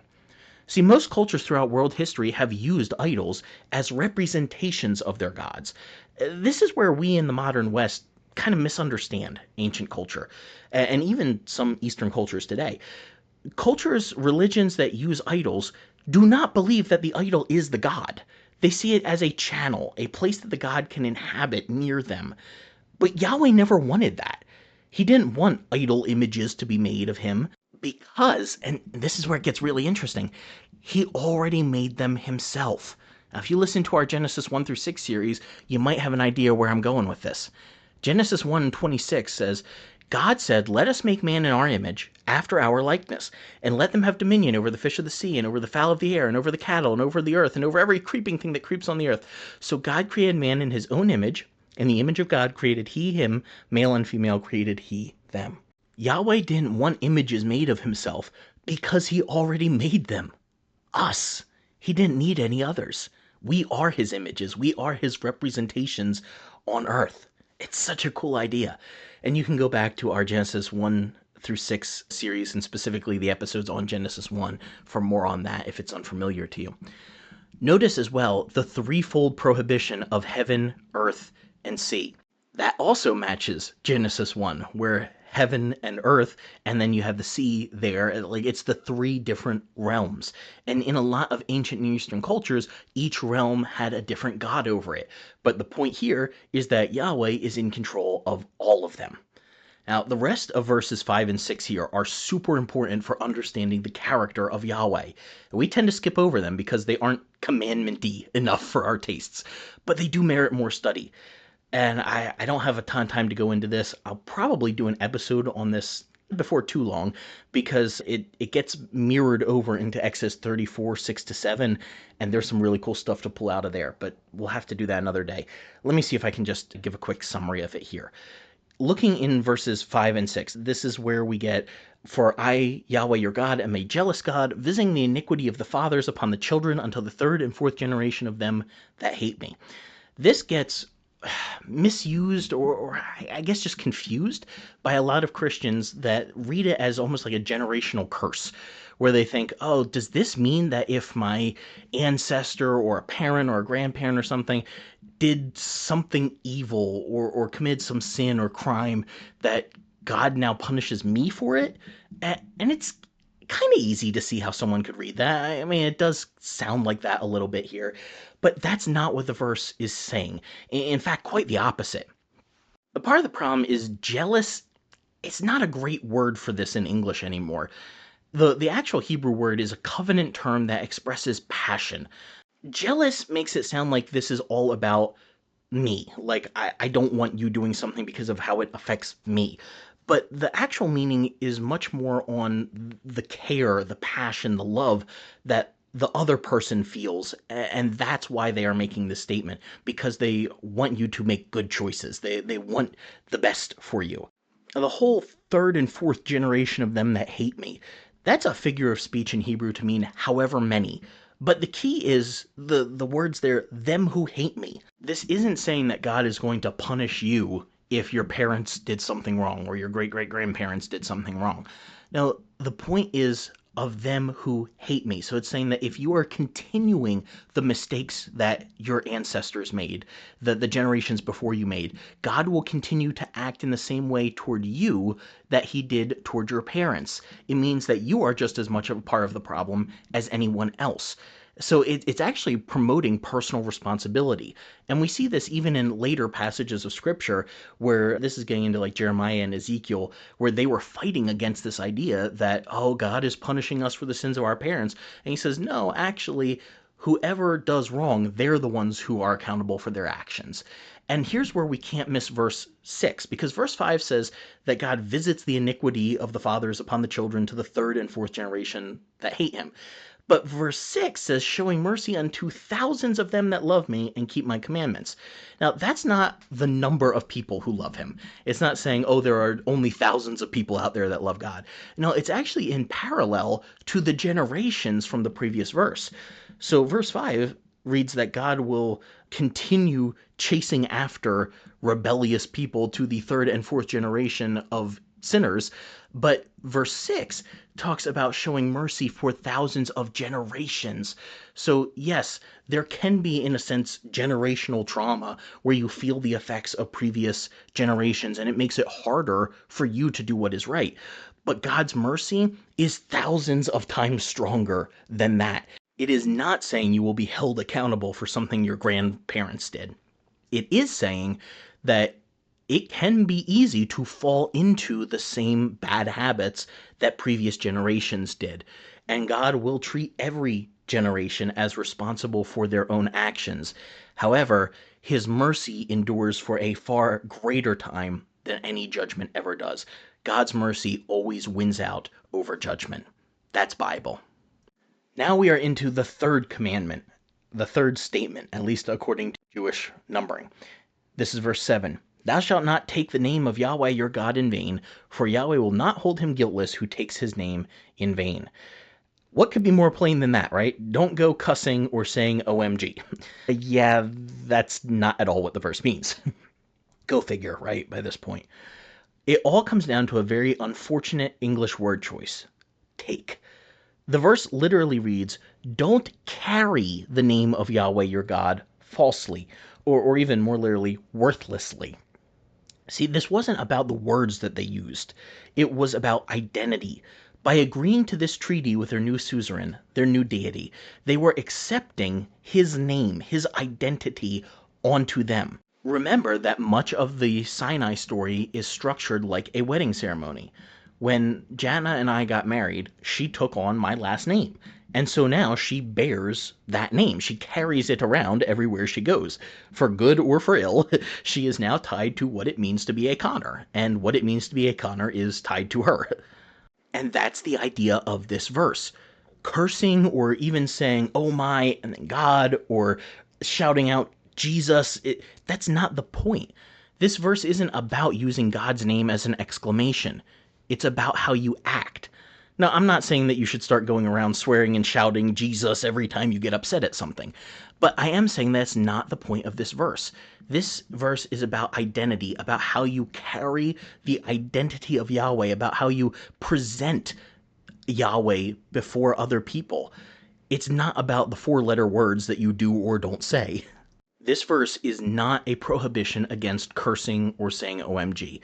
See, most cultures throughout world history have used idols as representations of their gods. This is where we in the modern West kind of misunderstand ancient culture, and even some Eastern cultures today. Cultures, religions that use idols do not believe that the idol is the god. They see it as a channel, a place that the god can inhabit near them. But Yahweh never wanted that. He didn't want idol images to be made of him because, and this is where it gets really interesting, he already made them himself. Now, if you listen to our Genesis 1 through 6 series, you might have an idea where I'm going with this. Genesis 1:26 says, God said, let us make man in our image, after our likeness, and let them have dominion over the fish of the sea, and over the fowl of the air, and over the cattle, and over the earth, and over every creeping thing that creeps on the earth. So God created man in his own image. In the image of God created he him, male and female created he them. Yahweh didn't want images made of himself because he already made them. Us. He didn't need any others. We are his images. We are his representations on earth. It's such a cool idea. And you can go back to our Genesis 1 through 6 series, and specifically the episodes on Genesis 1 for more on that if it's unfamiliar to you. Notice as well the threefold prohibition of heaven, earth, and sea. That also matches Genesis 1, where heaven and earth, and then you have the sea there. Like, it's the 3 different realms. And in a lot of ancient Near Eastern cultures, each realm had a different god over it. But the point here is that Yahweh is in control of all of them. Now, the rest of verses 5 and 6 here are super important for understanding the character of Yahweh. We tend to skip over them because they aren't commandment-y enough for our tastes, but they do merit more study. And I don't have a ton of time to go into this. I'll probably do an episode on this before too long because it gets mirrored over into Exodus 34, 6-7, and there's some really cool stuff to pull out of there, but we'll have to do that another day. Let me see if I can just give a quick summary of it here. Looking in verses 5 and 6, this is where we get, for I, Yahweh your God, am a jealous God, visiting the iniquity of the fathers upon the children until the 3rd and 4th generation of them that hate me. This gets misused or I guess just confused by a lot of Christians that read it as almost like a generational curse, where they think, oh, does this mean that if my ancestor or a parent or a grandparent or something did something evil or committed some sin or crime that God now punishes me for it? And Kind of easy to see how someone could read that. I mean, it does sound like that a little bit here, but that's not what the verse is saying. In fact, quite the opposite. A part of the problem is jealous. It's not a great word for this in English anymore. The actual Hebrew word is a covenant term that expresses passion. Jealous makes it sound like this is all about me. Like, I don't want you doing something because of how it affects me. But the actual meaning is much more on the care, the passion, the love that the other person feels. And that's why they are making this statement, because they want you to make good choices. They want the best for you. The whole third and fourth generation of them that hate me, that's a figure of speech in Hebrew to mean however many. But the key is the words there, them who hate me. This isn't saying that God is going to punish you if your parents did something wrong or your great great grandparents did something wrong. Now, the point is of them who hate me. So it's saying that if you are continuing the mistakes that your ancestors made, the generations before you made, God will continue to act in the same way toward you that he did toward your parents. It means that you are just as much of a part of the problem as anyone else. So it's actually promoting personal responsibility. And we see this even in later passages of scripture where this is getting into like Jeremiah and Ezekiel, where they were fighting against this idea that, oh, God is punishing us for the sins of our parents. And he says, no, actually, whoever does wrong, they're the ones who are accountable for their actions. And here's where we can't miss verse 6, because verse 5 says that God visits the iniquity of the fathers upon the children to the third and fourth generation that hate him. But verse 6 says, showing mercy unto thousands of them that love me and keep my commandments. Now, that's not the number of people who love him. It's not saying, oh, there are only thousands of people out there that love God. No, it's actually in parallel to the generations from the previous verse. So verse 5 reads that God will continue chasing after rebellious people to the third and fourth generation of sinners. But verse 6 talks about showing mercy for thousands of generations. So, yes, there can be, in a sense, generational trauma where you feel the effects of previous generations and it makes it harder for you to do what is right. But God's mercy is thousands of times stronger than that. It is not saying you will be held accountable for something your grandparents did. It is saying that it can be easy to fall into the same bad habits that previous generations did. And God will treat every generation as responsible for their own actions. However, his mercy endures for a far greater time than any judgment ever does. God's mercy always wins out over judgment. That's Bible. Now we are into the third commandment, the third statement, at least according to Jewish numbering. This is verse 7. Thou shalt not take the name of Yahweh your God in vain, for Yahweh will not hold him guiltless who takes his name in vain. What could be more plain than that, right? Don't go cussing or saying OMG. Yeah, that's not at all what the verse means. Go figure, right, by this point. It all comes down to a very unfortunate English word choice. Take. The verse literally reads, don't carry the name of Yahweh your God falsely, or even more literally, worthlessly. See, this wasn't about the words that they used. It was about identity. By agreeing to this treaty with their new suzerain, their new deity, they were accepting his name, his identity onto them. Remember that much of the Sinai story is structured like a wedding ceremony. When Jana and I got married, she took on my last name. And so now she bears that name. She carries it around everywhere she goes. For good or for ill, she is now tied to what it means to be a Connor. And what it means to be a Connor is tied to her. And that's the idea of this verse. Cursing or even saying, oh my, and then God, or shouting out Jesus, that's not the point. This verse isn't about using God's name as an exclamation. It's about how you act. Now, I'm not saying that you should start going around swearing and shouting Jesus every time you get upset at something, but I am saying that's not the point of this verse. This verse is about identity, about how you carry the identity of Yahweh, about how you present Yahweh before other people. It's not about the four-letter words that you do or don't say. This verse is not a prohibition against cursing or saying OMG.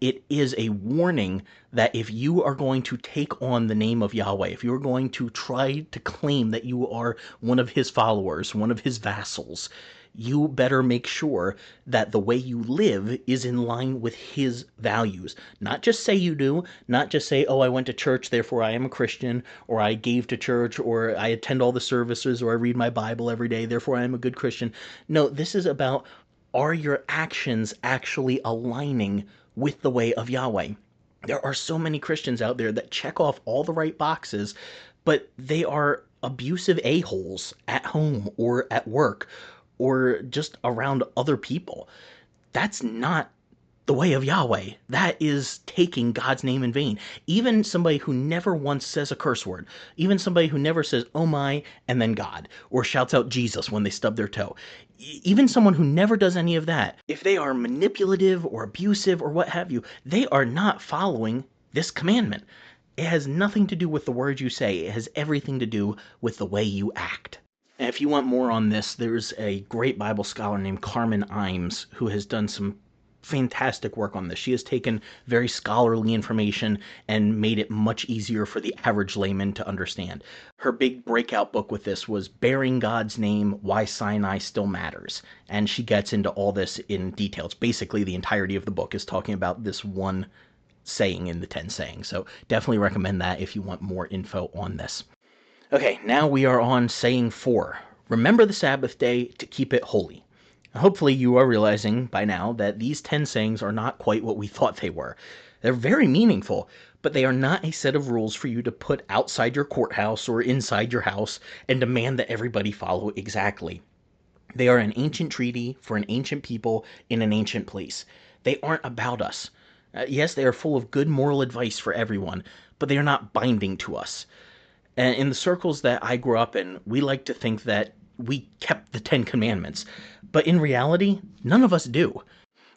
it is a warning that if you are going to take on the name of Yahweh, if you're going to try to claim that you are one of his followers, one of his vassals, you better make sure that the way you live is in line with his values. Not just say you do, not just say, oh, I went to church, therefore I am a Christian, or I gave to church, or I attend all the services, or I read my Bible every day, therefore I am a good Christian. No, this is about, are your actions actually aligning with the way of Yahweh? There are so many Christians out there that check off all the right boxes, but they are abusive a-holes at home or at work or just around other people. That's not the way of Yahweh. That is taking God's name in vain. Even somebody who never once says a curse word, even somebody who never says, oh my, and then God, or shouts out Jesus when they stub their toe, even someone who never does any of that, if they are manipulative or abusive or what have you, they are not following this commandment. It has nothing to do with the words you say. It has everything to do with the way you act. And if you want more on this, there's a great Bible scholar named Carmen Imes who has done some fantastic work on this. She has taken very scholarly information and made it much easier for the average layman to understand. Her big breakout book with this was Bearing God's Name, Why Sinai Still Matters. And she gets into all this in details. Basically, the entirety of the book is talking about this one saying in the 10 sayings. So definitely recommend that if you want more info on this. Okay, now we are on saying 4. Remember the Sabbath day to keep it holy. Hopefully you are realizing by now that these 10 sayings are not quite what we thought they were. They're very meaningful, but they are not a set of rules for you to put outside your courthouse or inside your house and demand that everybody follow exactly. They are an ancient treaty for an ancient people in an ancient place. They aren't about us. Yes, they are full of good moral advice for everyone, but they are not binding to us. And in the circles that I grew up in, we like to think that we kept the 10 Commandments. But in reality, none of us do.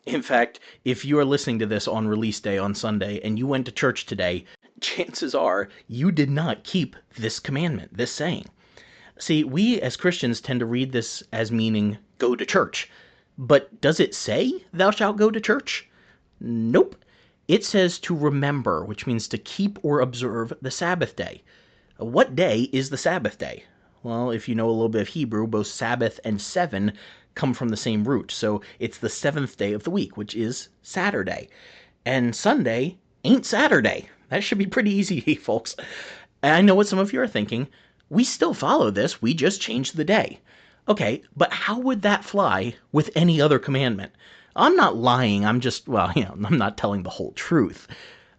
In fact, if you are listening to this on release day on Sunday and you went to church today, chances are you did not keep this commandment, this saying. See, we as Christians tend to read this as meaning go to church. But does it say thou shalt go to church? Nope. It says to remember, which means to keep or observe the Sabbath day. What day is the Sabbath day? Well, if you know a little bit of Hebrew, both Sabbath and seven come from the same root. So it's the seventh day of the week, which is Saturday. And Sunday ain't Saturday. That should be pretty easy, folks. And I know what some of you are thinking. We still follow this, we just changed the day. Okay, but how would that fly with any other commandment? I'm not lying, I'm just, I'm not telling the whole truth.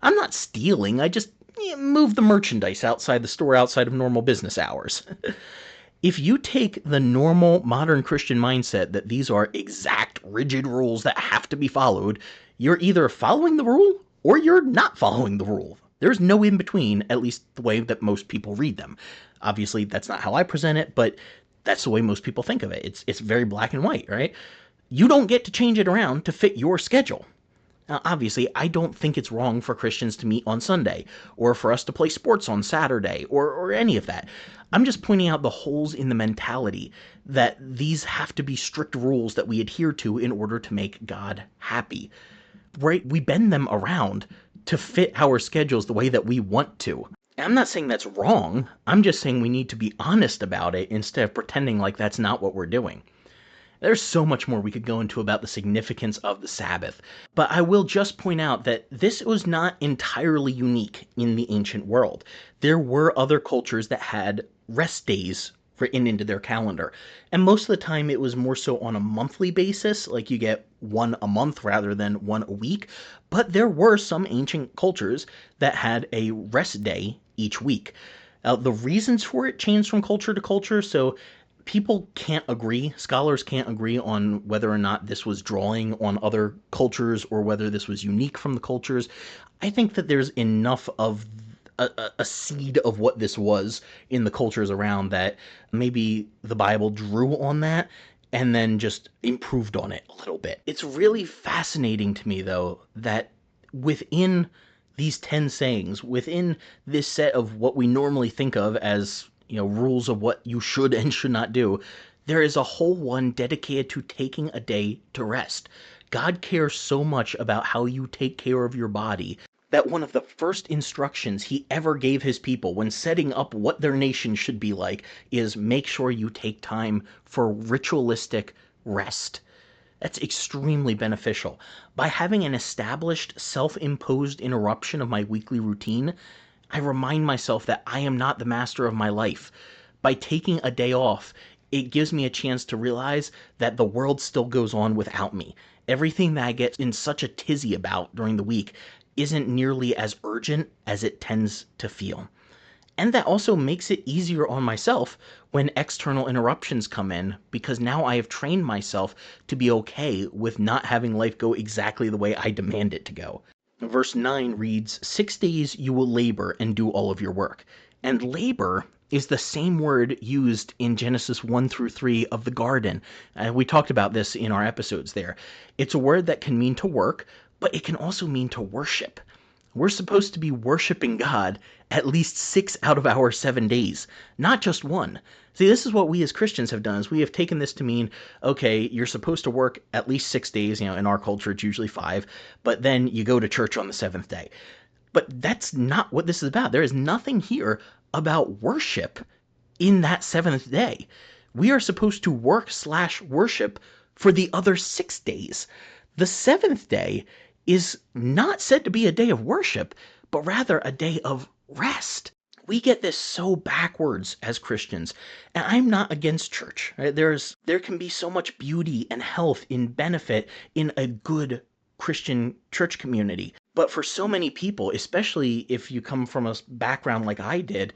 I'm not stealing, I just move the merchandise outside the store outside of normal business hours. If you take the normal modern Christian mindset that these are exact, rigid rules that have to be followed, you're either following the rule or you're not following the rule. There's no in between, at least the way that most people read them. Obviously, that's not how I present it, but that's the way most people think of it. It's very black and white, right? You don't get to change it around to fit your schedule. Now, obviously, I don't think it's wrong for Christians to meet on Sunday, or for us to play sports on Saturday, or any of that. I'm just pointing out the holes in the mentality that these have to be strict rules that we adhere to in order to make God happy. Right? We bend them around to fit our schedules the way that we want to. And I'm not saying that's wrong. I'm just saying we need to be honest about it instead of pretending like that's not what we're doing. There's so much more we could go into about the significance of the Sabbath, but I will just point out that this was not entirely unique in the ancient world. There were other cultures that had rest days written into their calendar, and most of the time it was more so on a monthly basis, like you get one a month rather than one a week, but there were some ancient cultures that had a rest day each week. The reasons for it changed from culture to culture, so people can't agree, scholars can't agree on whether or not this was drawing on other cultures or whether this was unique from the cultures. I think that there's enough of a seed of what this was in the cultures around that maybe the Bible drew on that and then just improved on it a little bit. It's really fascinating to me, though, that within these 10 sayings, within this set of what we normally think of as rules of what you should and should not do, there is a whole one dedicated to taking a day to rest. God cares so much about how you take care of your body that one of the first instructions he ever gave his people when setting up what their nation should be like is make sure you take time for ritualistic rest. That's extremely beneficial. By having an established, self imposed interruption of my weekly routine, I remind myself that I am not the master of my life. By taking a day off, it gives me a chance to realize that the world still goes on without me. Everything that I get in such a tizzy about during the week isn't nearly as urgent as it tends to feel. And that also makes it easier on myself when external interruptions come in, because now I have trained myself to be okay with not having life go exactly the way I demand it to go. Verse 9 reads, 6 days you will labor and do all of your work. And labor is the same word used in Genesis 1 through 3 of the garden. We talked about this in our episodes there. It's a word that can mean to work, but it can also mean to worship. We're supposed to be worshiping God at least 6 out of our 7 days, not just one. See, this is what we as Christians have done, is we have taken this to mean, okay, you're supposed to work at least 6 days, in our culture it's usually 5, but then you go to church on the 7th day. But that's not what this is about. There is nothing here about worship in that 7th day. We are supposed to work/worship for the other 6 days. The 7th day is not said to be a day of worship, but rather a day of rest. We get this so backwards as Christians, and I'm not against church. Right? There can be so much beauty and health in benefit in a good Christian church community. But for so many people, especially if you come from a background like I did,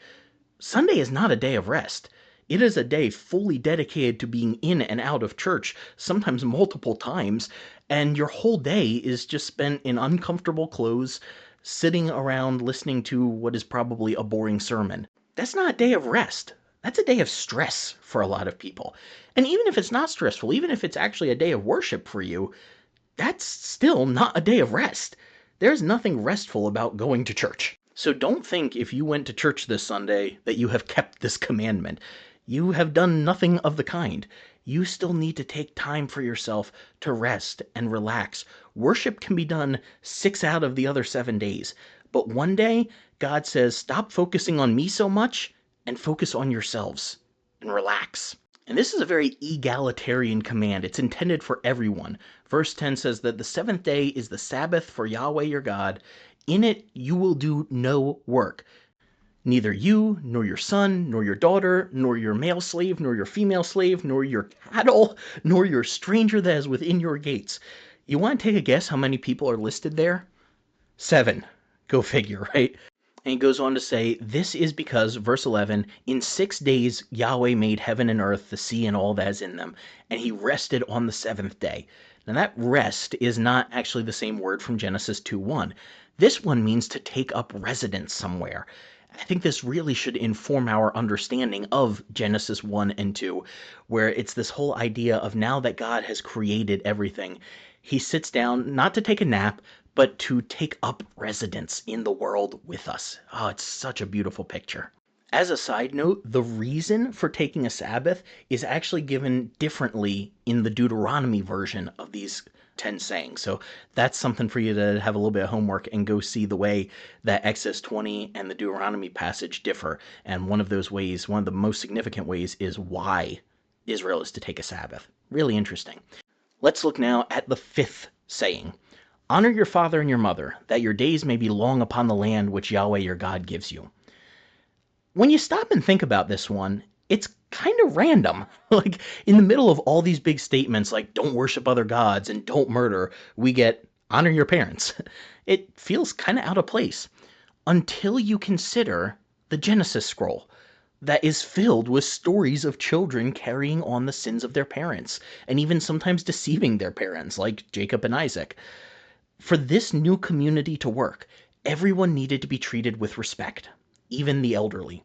Sunday is not a day of rest. It is a day fully dedicated to being in and out of church, sometimes multiple times, and your whole day is just spent in uncomfortable clothes, sitting around listening to what is probably a boring sermon. That's not a day of rest. That's a day of stress for a lot of people. And even if it's not stressful, even if it's actually a day of worship for you, that's still not a day of rest. There's nothing restful about going to church. So don't think if you went to church this Sunday that you have kept this commandment. You have done nothing of the kind. You still need to take time for yourself to rest and relax. Worship can be done 6 out of the other 7 days. But one day, God says, stop focusing on me so much and focus on yourselves and relax. And this is a very egalitarian command. It's intended for everyone. Verse 10 says that the 7th day is the Sabbath for Yahweh your God. In it you will do no work. Neither you, nor your son, nor your daughter, nor your male slave, nor your female slave, nor your cattle, nor your stranger that is within your gates. You want to take a guess how many people are listed there? 7. Go figure, right? And he goes on to say, this is because, verse 11, in 6 days Yahweh made heaven and earth, the sea and all that is in them, and he rested on the 7th day. Now that rest is not actually the same word from Genesis 2:1. This one means to take up residence somewhere. I think this really should inform our understanding of Genesis 1 and 2, where it's this whole idea of now that God has created everything, he sits down not to take a nap, but to take up residence in the world with us. Oh, it's such a beautiful picture. As a side note, the reason for taking a Sabbath is actually given differently in the Deuteronomy version of these 10 sayings. So that's something for you to have a little bit of homework and go see the way that Exodus 20 and the Deuteronomy passage differ. And one of those ways, one of the most significant ways, is why Israel is to take a Sabbath. Really interesting. Let's look now at the 5th saying. Honor your father and your mother, that your days may be long upon the land which Yahweh your God gives you. When you stop and think about this one, it's kind of random. Like, in the middle of all these big statements like don't worship other gods and don't murder, we get honor your parents. It feels kind of out of place until you consider the Genesis scroll that is filled with stories of children carrying on the sins of their parents and even sometimes deceiving their parents, like Jacob and Isaac. For this new community to work, everyone needed to be treated with respect, even the elderly.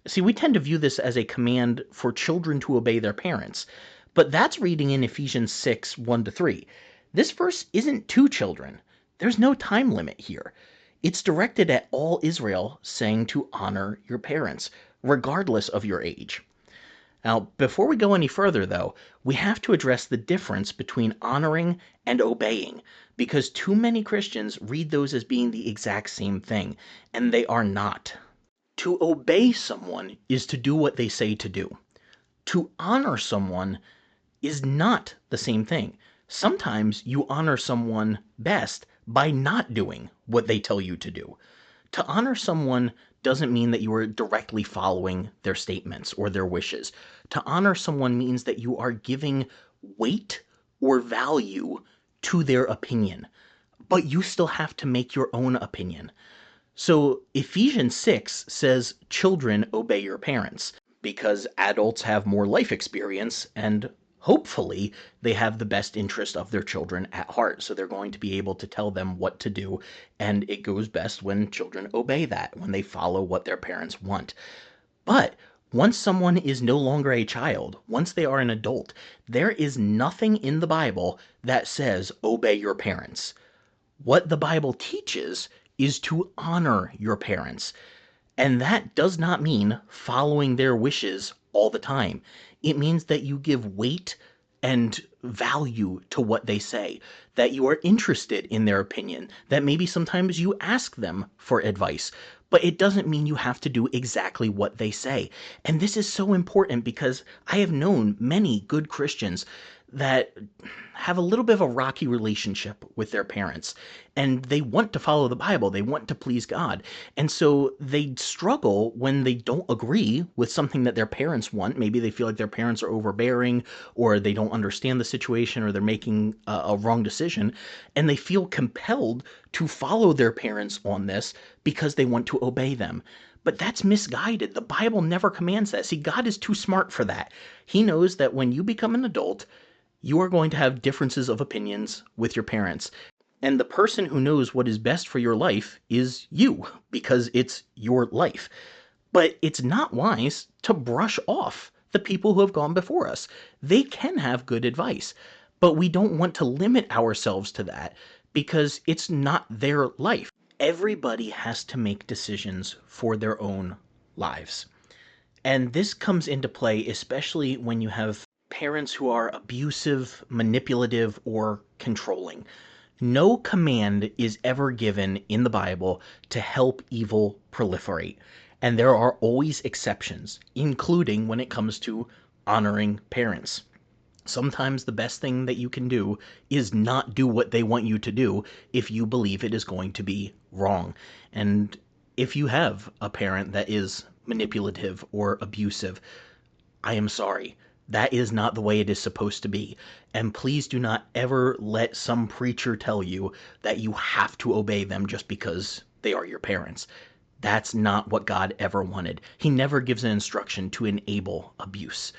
See, we tend to view this as a command for children to obey their parents, but that's reading in Ephesians 6, 1-3. This verse isn't to children. There's no time limit here. It's directed at all Israel, saying to honor your parents, regardless of your age. Now, before we go any further, though, we have to address the difference between honoring and obeying, because too many Christians read those as being the exact same thing, and they are not. To obey someone is to do what they say to do. To honor someone is not the same thing. Sometimes you honor someone best by not doing what they tell you to do. To honor someone doesn't mean that you are directly following their statements or their wishes. To honor someone means that you are giving weight or value to their opinion, but you still have to make your own opinion. So Ephesians 6 says, "Children, obey your parents," because adults have more life experience and hopefully they have the best interest of their children at heart. So they're going to be able to tell them what to do. And it goes best when children obey that, when they follow what their parents want. But once someone is no longer a child, once they are an adult, there is nothing in the Bible that says, obey your parents. What the Bible teaches is to honor your parents. And that does not mean following their wishes all the time. It means that you give weight and value to what they say, that you are interested in their opinion, that maybe sometimes you ask them for advice, but it doesn't mean you have to do exactly what they say. And this is so important because I have known many good Christians that have a little bit of a rocky relationship with their parents, and they want to follow the Bible, they want to please God, and so they struggle when they don't agree with something that their parents want. Maybe they feel like their parents are overbearing, or they don't understand the situation, or they're making a wrong decision, and they feel compelled to follow their parents on this because they want to obey them. But that's misguided. The Bible never commands that. See, God is too smart for that. He knows that when you become an adult, you are going to have differences of opinions with your parents. And the person who knows what is best for your life is you, because it's your life. But it's not wise to brush off the people who have gone before us. They can have good advice, but we don't want to limit ourselves to that because it's not their life. Everybody has to make decisions for their own lives. And this comes into play especially when you have parents who are abusive, manipulative, or controlling. No command is ever given in the Bible to help evil proliferate. And there are always exceptions, including when it comes to honoring parents. Sometimes the best thing that you can do is not do what they want you to do if you believe it is going to be wrong. And if you have a parent that is manipulative or abusive, I am sorry. That is not the way it is supposed to be. And please do not ever let some preacher tell you that you have to obey them just because they are your parents. That's not what God ever wanted. He never gives an instruction to enable abuse.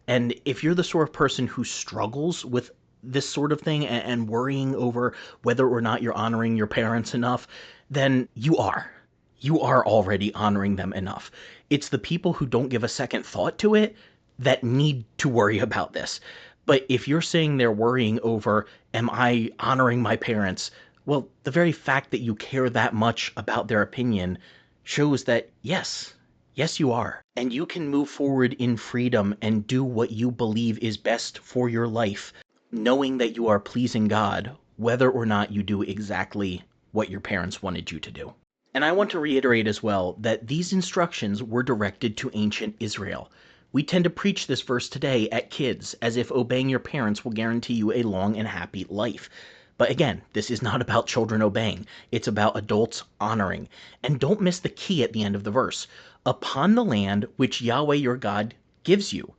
And if you're the sort of person who struggles with this sort of thing and worrying over whether or not you're honoring your parents enough, then you are. You are already honoring them enough. It's the people who don't give a second thought to it that need to worry about this. But if you're saying they're worrying over, am I honoring my parents? Well, the very fact that you care that much about their opinion shows that yes, yes, you are. And you can move forward in freedom and do what you believe is best for your life, knowing that you are pleasing God, whether or not you do exactly what your parents wanted you to do. And I want to reiterate as well that these instructions were directed to ancient Israel. We tend to preach this verse today at kids as if obeying your parents will guarantee you a long and happy life. But again, this is not about children obeying. It's about adults honoring. And don't miss the key at the end of the verse. Upon the land which Yahweh your God gives you.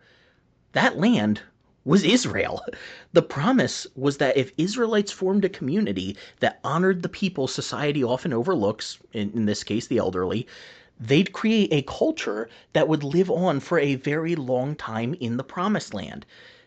That land was Israel. The promise was that if Israelites formed a community that honored the people society often overlooks, in this case the elderly, they'd create a culture that would live on for a very long time in the promised land.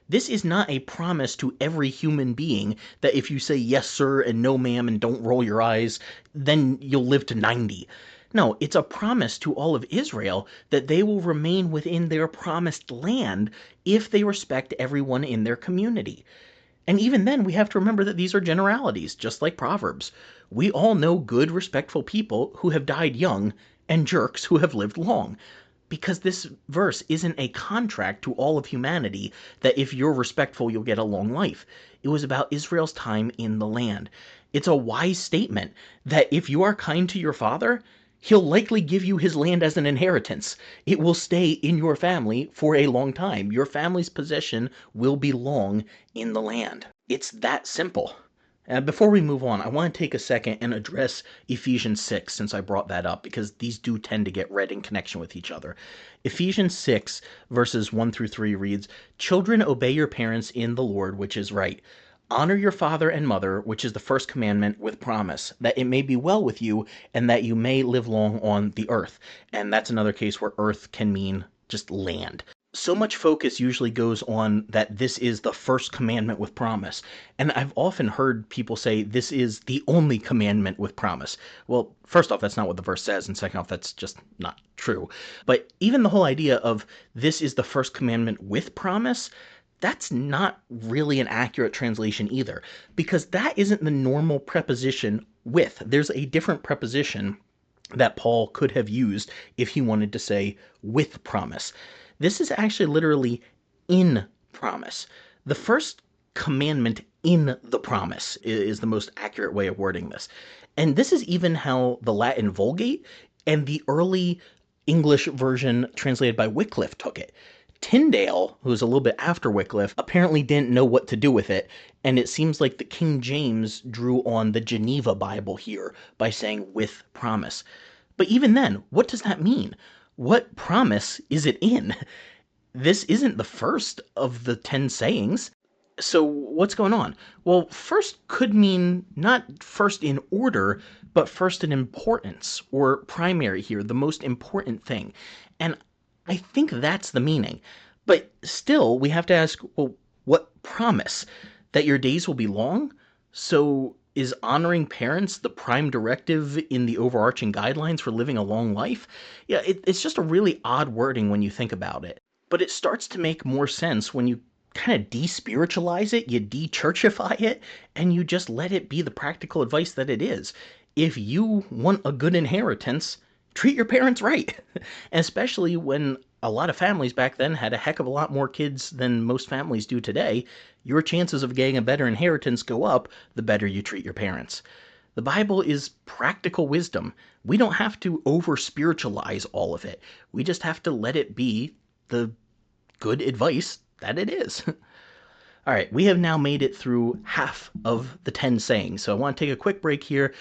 This is not a promise to every human being that if you say yes sir and no ma'am and don't roll your eyes, then you'll live to 90. No, it's a promise to all of Israel that they will remain within their promised land if they respect everyone in their community. And even then, we have to remember that these are generalities, just like Proverbs. We all know good, respectful people who have died young and jerks who have lived long. Because this verse isn't a contract to all of humanity that if you're respectful, you'll get a long life. It was about Israel's time in the land. It's a wise statement that if you are kind to your father, he'll likely give you his land as an inheritance. It will stay in your family for a long time. Your family's possession will belong in the land. It's that simple. Before we move on, I want to take a second and address Ephesians 6 since I brought that up because these do tend to get read in connection with each other. Ephesians 6 verses 1 through 3 reads, "Children, obey your parents in the Lord, which is right. Honor your father and mother, which is the first commandment with promise, that it may be well with you and that you may live long on the earth." And that's another case where earth can mean just land. So much focus usually goes on that this is the first commandment with promise. And I've often heard people say this is the only commandment with promise. Well, first off, that's not what the verse says. And second off, that's just not true. But even the whole idea of this is the first commandment with promise, that's not really an accurate translation either, because that isn't the normal preposition with. There's a different preposition that Paul could have used if he wanted to say with promise. This is actually literally in promise. The first commandment in the promise is the most accurate way of wording this. And this is even how the Latin Vulgate and the early English version translated by Wycliffe took it. Tyndale, who was a little bit after Wycliffe, apparently didn't know what to do with it, and it seems like the King James drew on the Geneva Bible here by saying with promise. But even then, what does that mean? What promise is it in? This isn't the first of the 10 sayings. So what's going on? Well, first could mean not first in order, but first in importance, or primary here, the most important thing. And I think that's the meaning. But still, we have to ask, well, what promise? That your days will be long? So is honoring parents the prime directive in the overarching guidelines for living a long life? Yeah, it's just a really odd wording when you think about it. But it starts to make more sense when you kind of de-spiritualize it, you de-churchify it, and you just let it be the practical advice that it is. If you want a good inheritance, treat your parents right. Especially when a lot of families back then had a heck of a lot more kids than most families do today. Your chances of getting a better inheritance go up the better you treat your parents. The Bible is practical wisdom. We don't have to over spiritualize all of it. We just have to let it be the good advice that it is. All right, we have now made it through half of the 10 sayings. So I want to take a quick break here.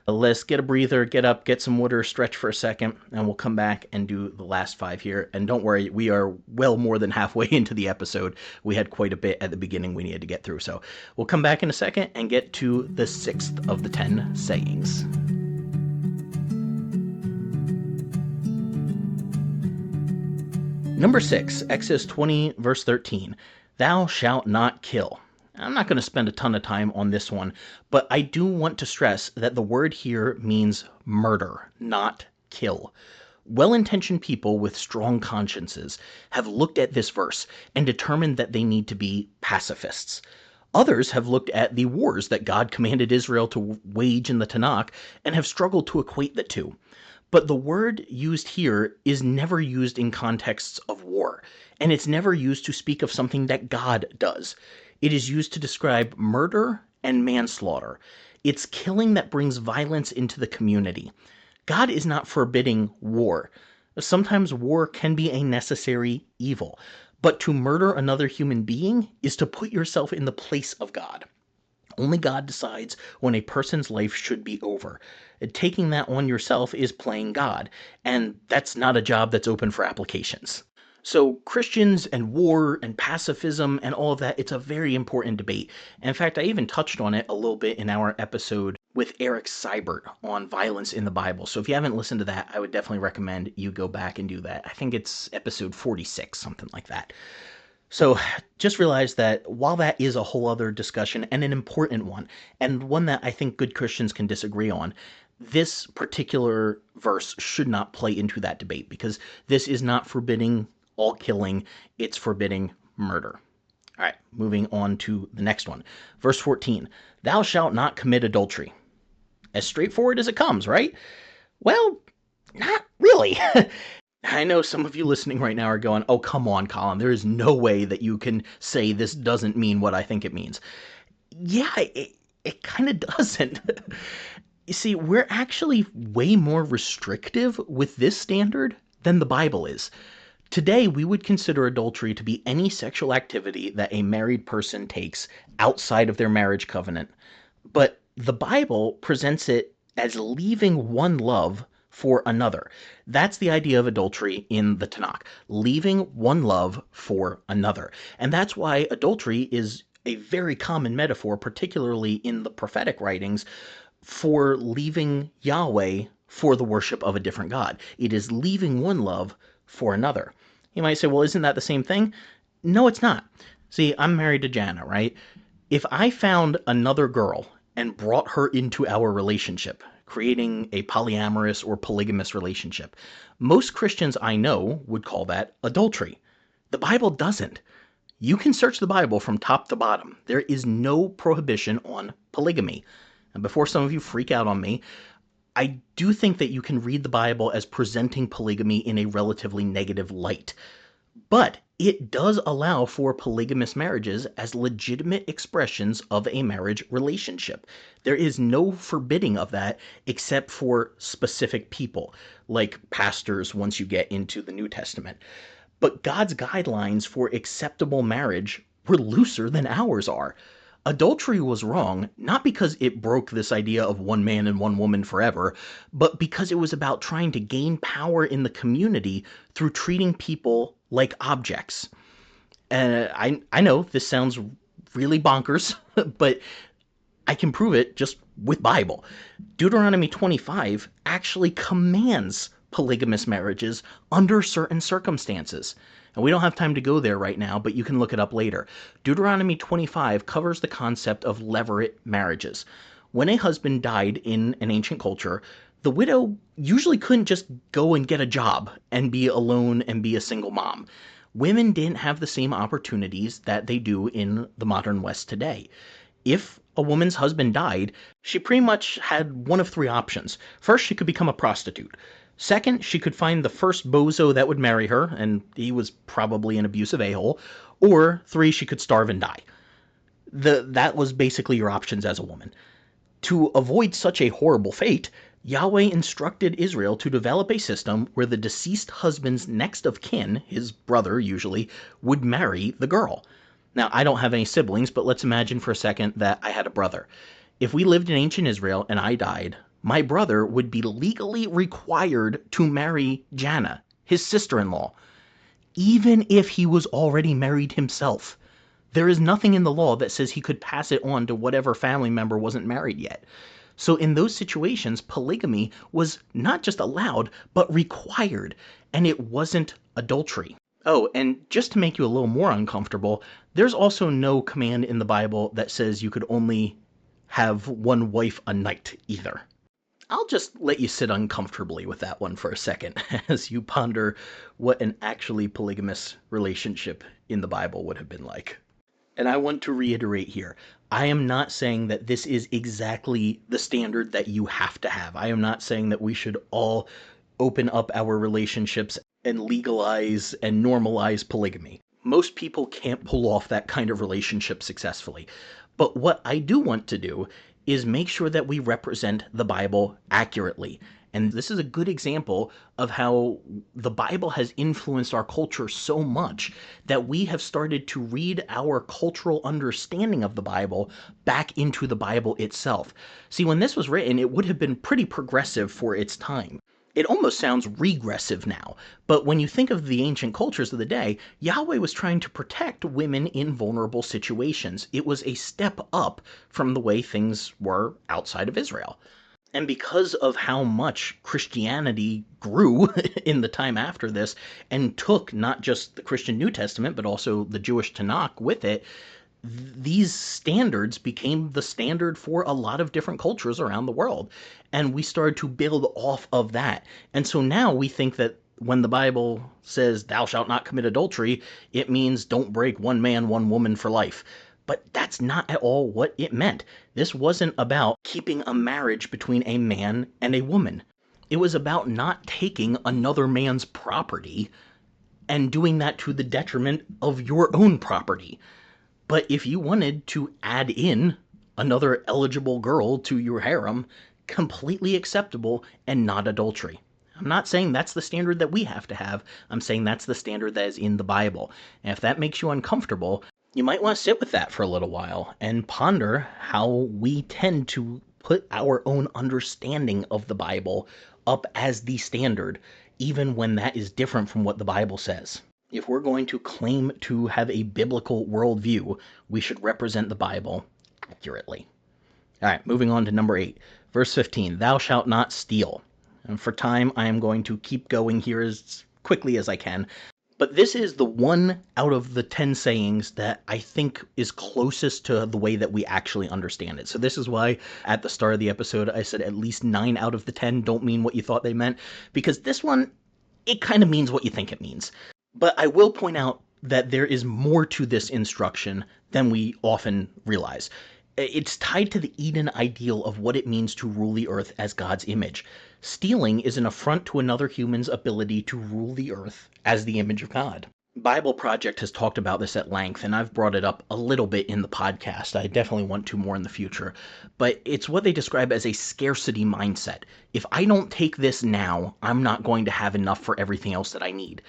Let's get a breather, get up, get some water, stretch for a second, and we'll come back and do the last 5 here. And don't worry, we are well more than halfway into the episode. We had quite a bit at the beginning we needed to get through. So we'll come back in a second and get to the 6th of the 10 sayings. Number 6, Exodus 20, verse 13. Thou shalt not kill. I'm not going to spend a ton of time on this one, but I do want to stress that the word here means murder, not kill. Well-intentioned people with strong consciences have looked at this verse and determined that they need to be pacifists. Others have looked at the wars that God commanded Israel to wage in the Tanakh and have struggled to equate the two. But the word used here is never used in contexts of war, and it's never used to speak of something that God does. It is used to describe murder and manslaughter. It's killing that brings violence into the community. God is not forbidding war. Sometimes war can be a necessary evil, but to murder another human being is to put yourself in the place of God. Only God decides when a person's life should be over. Taking that on yourself is playing God, and that's not a job that's open for applications. So Christians and war and pacifism and all of that, it's a very important debate. And in fact, I even touched on it a little bit in our episode with Eric Seibert on violence in the Bible. So if you haven't listened to that, I would definitely recommend you go back and do that. I think it's episode 46, something like that. So just realize that while that is a whole other discussion and an important one, and one that I think good Christians can disagree on, this particular verse should not play into that debate because this is not forbidding all killing, it's forbidding murder. All right, moving on to the next one. Verse 14, thou shalt not commit adultery. As straightforward as it comes, right? Well, not really. I know some of you listening right now are going, oh, come on, Colin. There is no way that you can say this doesn't mean what I think it means. Yeah, it kind of doesn't. You see, we're actually way more restrictive with this standard than the Bible is. Today, we would consider adultery to be any sexual activity that a married person takes outside of their marriage covenant. But the Bible presents it as leaving one love for another. That's the idea of adultery in the Tanakh, leaving one love for another. And that's why adultery is a very common metaphor, particularly in the prophetic writings, for leaving Yahweh for the worship of a different God. It is leaving one love for another. You might say, well, isn't that the same thing? No, it's not. See, I'm married to Jana, right? If I found another girl and brought her into our relationship, creating a polyamorous or polygamous relationship, most Christians I know would call that adultery. The Bible doesn't. You can search the Bible from top to bottom. There is no prohibition on polygamy. And before some of you freak out on me, I do think that you can read the Bible as presenting polygamy in a relatively negative light. But it does allow for polygamous marriages as legitimate expressions of a marriage relationship. There is no forbidding of that except for specific people, like pastors once you get into the New Testament. But God's guidelines for acceptable marriage were looser than ours are. Adultery was wrong, not because it broke this idea of one man and one woman forever, but because it was about trying to gain power in the community through treating people like objects. I know this sounds really bonkers, but I can prove it just with Bible. Deuteronomy 25 actually commands polygamous marriages under certain circumstances. And we don't have time to go there right now, but you can look it up later. Deuteronomy 25 covers the concept of levirate marriages. When a husband died in an ancient culture, the widow usually couldn't just go and get a job and be alone and be a single mom. Women didn't have the same opportunities that they do in the modern West today. If a woman's husband died, she pretty much had one of three options. First, she could become a prostitute. Second, she could find the first bozo that would marry her, and he was probably an abusive a-hole. Or three, she could starve and die. That was basically your options as a woman. To avoid such a horrible fate, Yahweh instructed Israel to develop a system where the deceased husband's next of kin, his brother usually, would marry the girl. Now, I don't have any siblings, but let's imagine for a second that I had a brother. If we lived in ancient Israel and I died, my brother would be legally required to marry Jana, his sister-in-law, even if he was already married himself. There is nothing in the law that says he could pass it on to whatever family member wasn't married yet. So in those situations, polygamy was not just allowed, but required, and it wasn't adultery. Oh, and just to make you a little more uncomfortable, there's also no command in the Bible that says you could only have one wife a night either. I'll just let you sit uncomfortably with that one for a second as you ponder what an actually polygamous relationship in the Bible would have been like. And I want to reiterate here, I am not saying that this is exactly the standard that you have to have. I am not saying that we should all open up our relationships and legalize and normalize polygamy. Most people can't pull off that kind of relationship successfully. But what I do want to do is make sure that we represent the Bible accurately. And this is a good example of how the Bible has influenced our culture so much that we have started to read our cultural understanding of the Bible back into the Bible itself. See, when this was written, it would have been pretty progressive for its time. It almost sounds regressive now, but when you think of the ancient cultures of the day, Yahweh was trying to protect women in vulnerable situations. It was a step up from the way things were outside of Israel. And because of how much Christianity grew in the time after this and took not just the Christian New Testament, but also the Jewish Tanakh with it, these standards became the standard for a lot of different cultures around the world. And we started to build off of that. And so now we think that when the Bible says, thou shalt not commit adultery, it means don't break one man, one woman for life. But that's not at all what it meant. This wasn't about keeping a marriage between a man and a woman. It was about not taking another man's property and doing that to the detriment of your own property. But if you wanted to add in another eligible girl to your harem, completely acceptable and not adultery. I'm not saying that's the standard that we have to have. I'm saying that's the standard that is in the Bible. And if that makes you uncomfortable, you might want to sit with that for a little while and ponder how we tend to put our own understanding of the Bible up as the standard, even when that is different from what the Bible says. If we're going to claim to have a biblical worldview, we should represent the Bible accurately. All right, moving on to number 8. Verse 15, thou shalt not steal. And for time, I am going to keep going here as quickly as I can. But this is the one out of the 10 sayings that I think is closest to the way that we actually understand it. So this is why at the start of the episode, I said at least 9 out of the 10 don't mean what you thought they meant. Because this one, it kind of means what you think it means. But I will point out that there is more to this instruction than we often realize. It's tied to the Eden ideal of what it means to rule the earth as God's image. Stealing is an affront to another human's ability to rule the earth as the image of God. Bible Project has talked about this at length, and I've brought it up a little bit in the podcast. I definitely want to more in the future. But it's what they describe as a scarcity mindset. If I don't take this now, I'm not going to have enough for everything else that I need.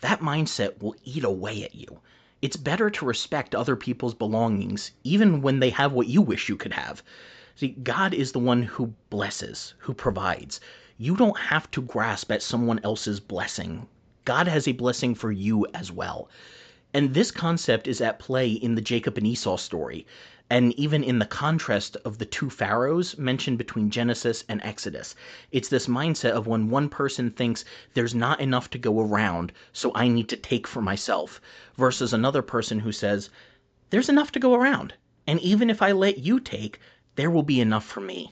That mindset will eat away at you. It's better to respect other people's belongings, even when they have what you wish you could have. See, God is the one who blesses, who provides. You don't have to grasp at someone else's blessing. God has a blessing for you as well. And this concept is at play in the Jacob and Esau story, and even in the contrast of the two pharaohs mentioned between Genesis and Exodus. It's this mindset of when one person thinks there's not enough to go around, so I need to take for myself, versus another person who says, there's enough to go around, and even if I let you take, there will be enough for me.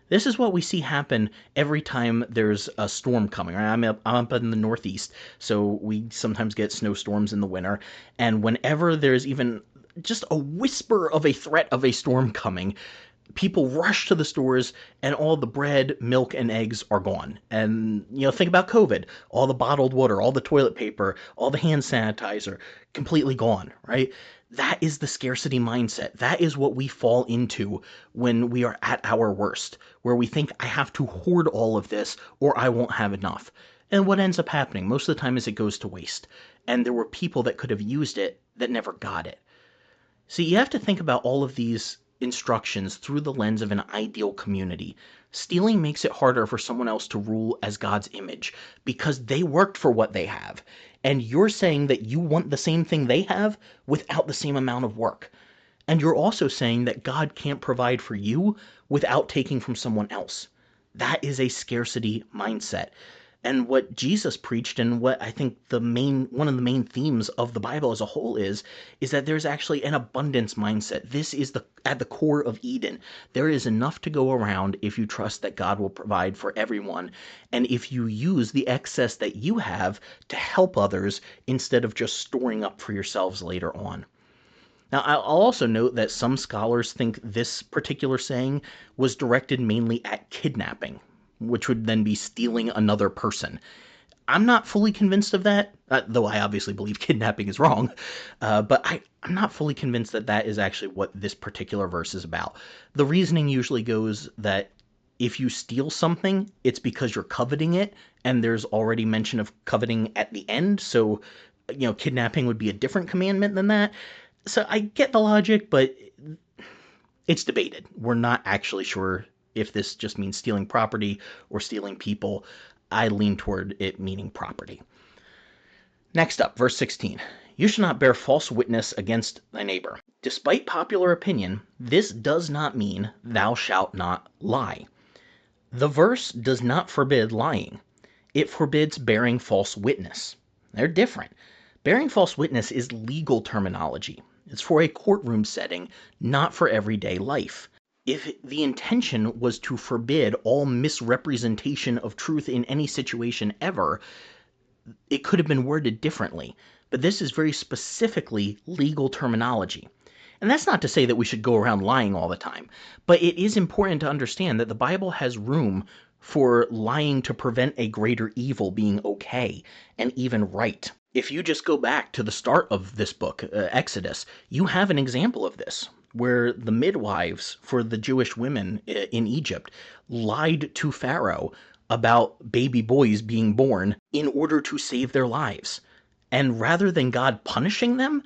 This is what we see happen every time there's a storm coming. Right? I'm up in the Northeast, so we sometimes get snowstorms in the winter. And whenever there's even just a whisper of a threat of a storm coming, people rush to the stores and all the bread, milk, and eggs are gone. And, think about COVID. All the bottled water, all the toilet paper, all the hand sanitizer, completely gone, right? That is the scarcity mindset. That is what we fall into when we are at our worst, where we think I have to hoard all of this or I won't have enough. And what ends up happening most of the time is it goes to waste. And there were people that could have used it that never got it. See, you have to think about all of these instructions through the lens of an ideal community. Stealing makes it harder for someone else to rule as God's image because they worked for what they have. And you're saying that you want the same thing they have without the same amount of work. And you're also saying that God can't provide for you without taking from someone else. That is a scarcity mindset. And what Jesus preached, and what I think one of the main themes of the Bible as a whole is that there's actually an abundance mindset. This is at the core of Eden. There is enough to go around if you trust that God will provide for everyone, and if you use the excess that you have to help others instead of just storing up for yourselves later on. Now, I'll also note that some scholars think this particular saying was directed mainly at kidnapping, which would then be stealing another person. I'm not fully convinced of that, though I obviously believe kidnapping is wrong, but I'm not fully convinced that that is actually what this particular verse is about. The reasoning usually goes that if you steal something, it's because you're coveting it, and there's already mention of coveting at the end, so, kidnapping would be a different commandment than that. So I get the logic, but it's debated. We're not actually sure if this just means stealing property or stealing people. I lean toward it meaning property. Next up, verse 16. You shall not bear false witness against thy neighbor. Despite popular opinion, this does not mean thou shalt not lie. The verse does not forbid lying. It forbids bearing false witness. They're different. Bearing false witness is legal terminology. It's for a courtroom setting, not for everyday life. If the intention was to forbid all misrepresentation of truth in any situation ever, it could have been worded differently. But this is very specifically legal terminology. And that's not to say that we should go around lying all the time, but it is important to understand that the Bible has room for lying to prevent a greater evil being okay and even right. If you just go back to the start of this book, Exodus, you have an example of this, where the midwives for the Jewish women in Egypt lied to Pharaoh about baby boys being born in order to save their lives. And rather than God punishing them,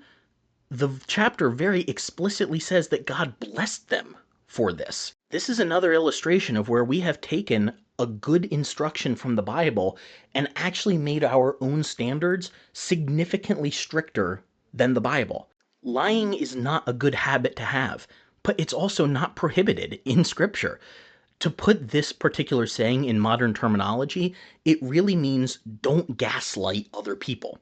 the chapter very explicitly says that God blessed them for this. This is another illustration of where we have taken a good instruction from the Bible and actually made our own standards significantly stricter than the Bible. Lying is not a good habit to have, but it's also not prohibited in Scripture. To put this particular saying in modern terminology, it really means don't gaslight other people.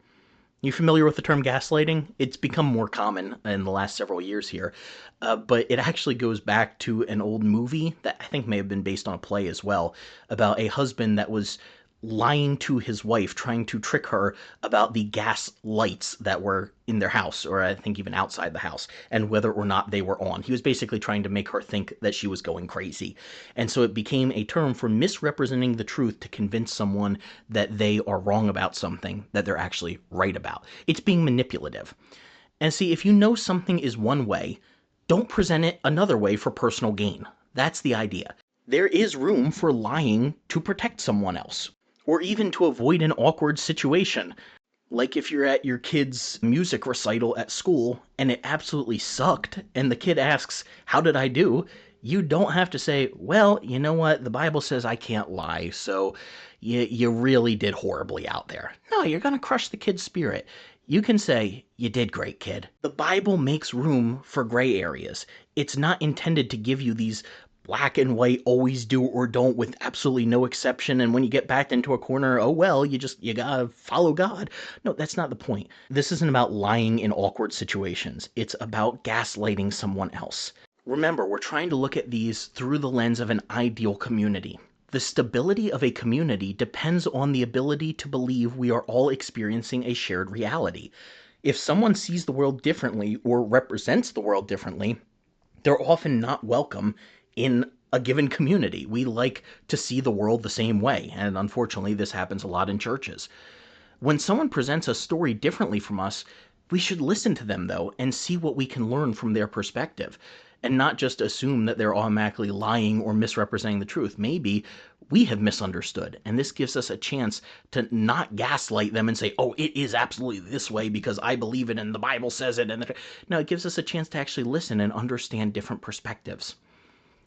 You familiar with the term gaslighting? It's become more common in the last several years here, but it actually goes back to an old movie that I think may have been based on a play as well, about a husband that was lying to his wife, trying to trick her about the gas lights that were in their house, or I think even outside the house, and whether or not they were on. He was basically trying to make her think that she was going crazy. And so it became a term for misrepresenting the truth to convince someone that they are wrong about something that they're actually right about. It's being manipulative. And see, if you know something is one way, don't present it another way for personal gain. That's the idea. There is room for lying to protect someone else, or even to avoid an awkward situation. Like if you're at your kid's music recital at school and it absolutely sucked, and the kid asks, "How did I do?" You don't have to say, "Well, you know what? The Bible says I can't lie, so you really did horribly out there." No, you're going to crush the kid's spirit. You can say, "You did great, kid." The Bible makes room for gray areas. It's not intended to give you these black and white, always do or don't with absolutely no exception, and when you get backed into a corner, oh well, you gotta follow God. No, that's not the point. This isn't about lying in awkward situations. It's about gaslighting someone else. Remember, we're trying to look at these through the lens of an ideal community. The stability of a community depends on the ability to believe we are all experiencing a shared reality. If someone sees the world differently or represents the world differently, they're often not welcome in a given community. We like to see the world the same way, and unfortunately, this happens a lot in churches. When someone presents a story differently from us, we should listen to them, though, and see what we can learn from their perspective, and not just assume that they're automatically lying or misrepresenting the truth. Maybe we have misunderstood, and this gives us a chance to not gaslight them and say, "Oh, it is absolutely this way because I believe it and the Bible says it." And no, it gives us a chance to actually listen and understand different perspectives.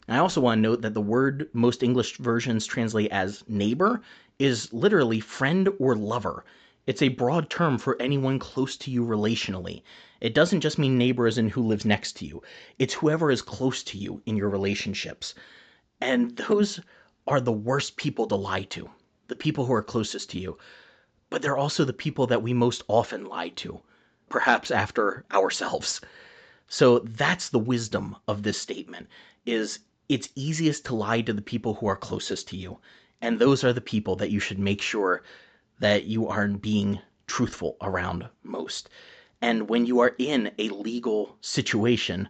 And I also want to note that the word most English versions translate as neighbor is literally friend or lover. It's a broad term for anyone close to you relationally. It doesn't just mean neighbor as in who lives next to you. It's whoever is close to you in your relationships. And those are the worst people to lie to, the people who are closest to you. But they're also the people that we most often lie to, perhaps after ourselves. So that's the wisdom of this statement, is it's easiest to lie to the people who are closest to you. And those are the people that you should make sure that you are being truthful around most. And when you are in a legal situation,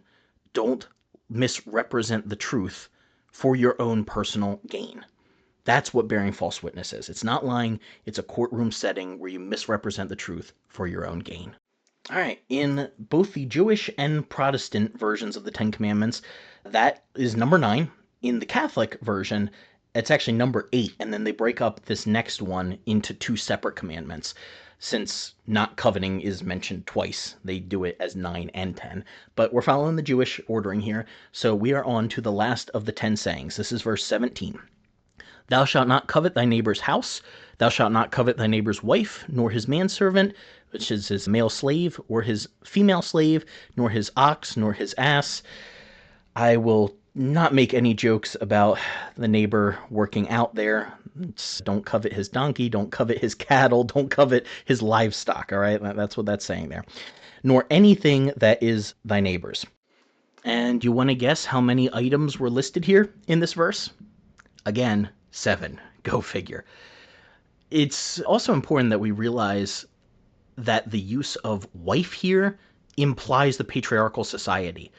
don't misrepresent the truth for your own personal gain. That's what bearing false witness is. It's not lying, it's a courtroom setting where you misrepresent the truth for your own gain. All right, in both the Jewish and Protestant versions of the Ten Commandments, that is number 9. In the Catholic version, it's actually number 8, and then they break up this next one into 2 separate commandments. Since not coveting is mentioned twice, they do it as 9 and 10. But we're following the Jewish ordering here, so we are on to the last of the 10 sayings. This is verse 17. Thou shalt not covet thy neighbor's house. Thou shalt not covet thy neighbor's wife, nor his manservant, which is his male slave, or his female slave, nor his ox, nor his ass. I will not make any jokes about the neighbor working out there. Don't covet his donkey, don't covet his cattle, don't covet his livestock, all right? That's what that's saying there. Nor anything that is thy neighbor's. And you want to guess how many items were listed here in this verse? Again, 7. Go figure. It's also important that we realize that the use of wife here implies the patriarchal society.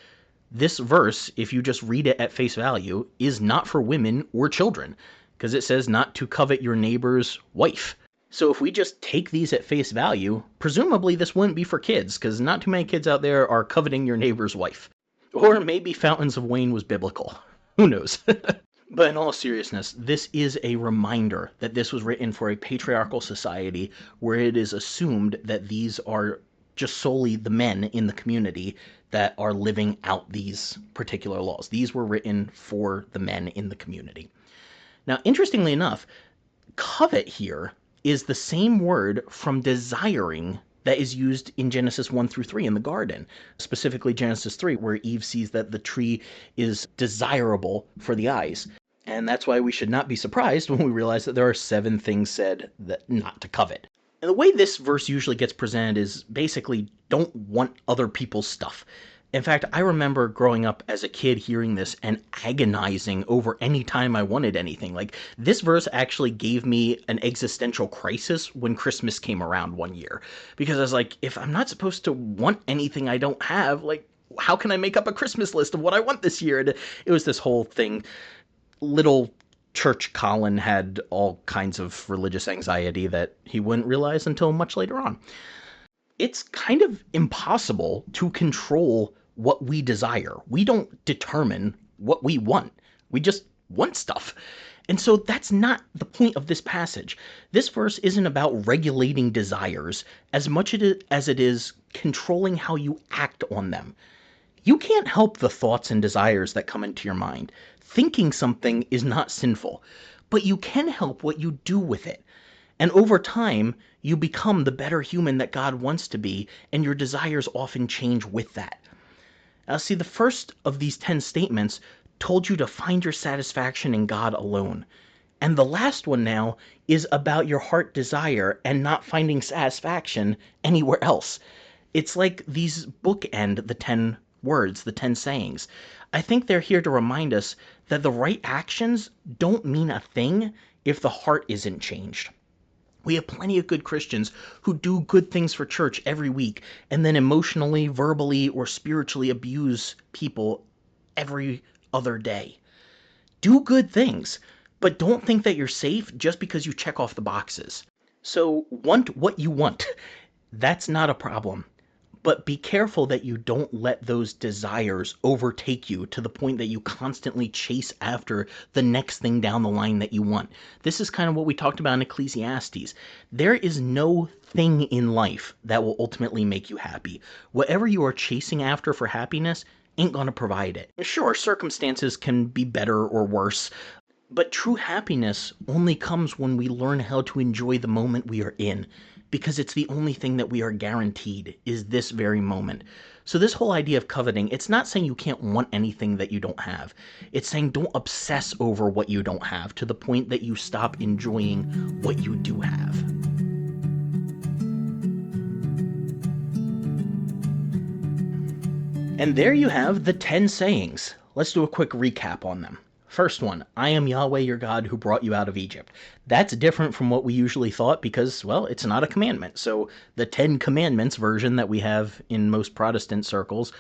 This verse, if you just read it at face value, is not for women or children. because it says not to covet your neighbor's wife. So if we just take these at face value, presumably this wouldn't be for kids, because not too many kids out there are coveting your neighbor's wife. Or maybe Fountains of Wayne was biblical. Who knows? But in all seriousness, this is a reminder that this was written for a patriarchal society where it is assumed that these are just solely the men in the community that are living out these particular laws. These were written for the men in the community. Now, interestingly enough, covet here is the same word from desiring that is used in Genesis 1 through 3 in the garden, specifically Genesis 3, where Eve sees that the tree is desirable for the eyes. And that's why we should not be surprised when we realize that there are 7 things said that not to covet. And the way this verse usually gets presented is basically don't want other people's stuff. In fact, I remember growing up as a kid hearing this and agonizing over any time I wanted anything. Like, this verse actually gave me an existential crisis when Christmas came around one year. Because I was like, if I'm not supposed to want anything I don't have, like, how can I make up a Christmas list of what I want this year? And it was this whole thing. Little Church Colin had all kinds of religious anxiety that he wouldn't realize until much later on. It's kind of impossible to control what we desire. We don't determine what we want. We just want stuff. And so that's not the point of this passage. This verse isn't about regulating desires as much as it is controlling how you act on them. You can't help the thoughts and desires that come into your mind. Thinking something is not sinful, but you can help what you do with it. And over time, you become the better human that God wants to be, and your desires often change with that. Now, see, the first of these 10 statements told you to find your satisfaction in God alone. And the last one now is about your heart desire and not finding satisfaction anywhere else. It's like these bookend the 10 words, the 10 sayings. I think they're here to remind us that the right actions don't mean a thing if the heart isn't changed. We have plenty of good Christians who do good things for church every week and then emotionally, verbally, or spiritually abuse people every other day. Do good things, but don't think that you're safe just because you check off the boxes. So want what you want. That's not a problem. But be careful that you don't let those desires overtake you to the point that you constantly chase after the next thing down the line that you want. This is kind of what we talked about in Ecclesiastes. There is no thing in life that will ultimately make you happy. Whatever you are chasing after for happiness ain't going to provide it. Sure, circumstances can be better or worse, but true happiness only comes when we learn how to enjoy the moment we are in, because it's the only thing that we are guaranteed is this very moment. So this whole idea of coveting, it's not saying you can't want anything that you don't have. It's saying don't obsess over what you don't have to the point that you stop enjoying what you do have. And there you have the 10 sayings. Let's do a quick recap on them. First one, I am Yahweh your God who brought you out of Egypt. That's different from what we usually thought because, well, it's not a commandment. So the 10 Commandments version that we have in most Protestant circles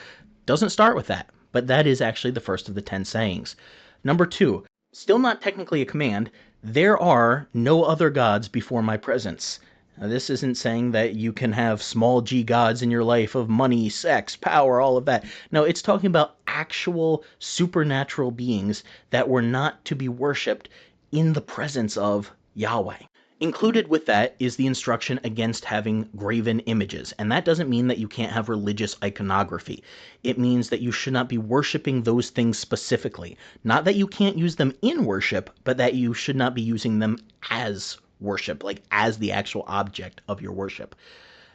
doesn't start with that, but that is actually the first of the 10 sayings. Number 2, still not technically a command, there are no other gods before my presence. Now, this isn't saying that you can have small g gods in your life of money, sex, power, all of that. No, it's talking about actual supernatural beings that were not to be worshipped in the presence of Yahweh. Included with that is the instruction against having graven images. And that doesn't mean that you can't have religious iconography. It means that you should not be worshiping those things specifically. Not that you can't use them in worship, but that you should not be using them as worship, like as the actual object of your worship.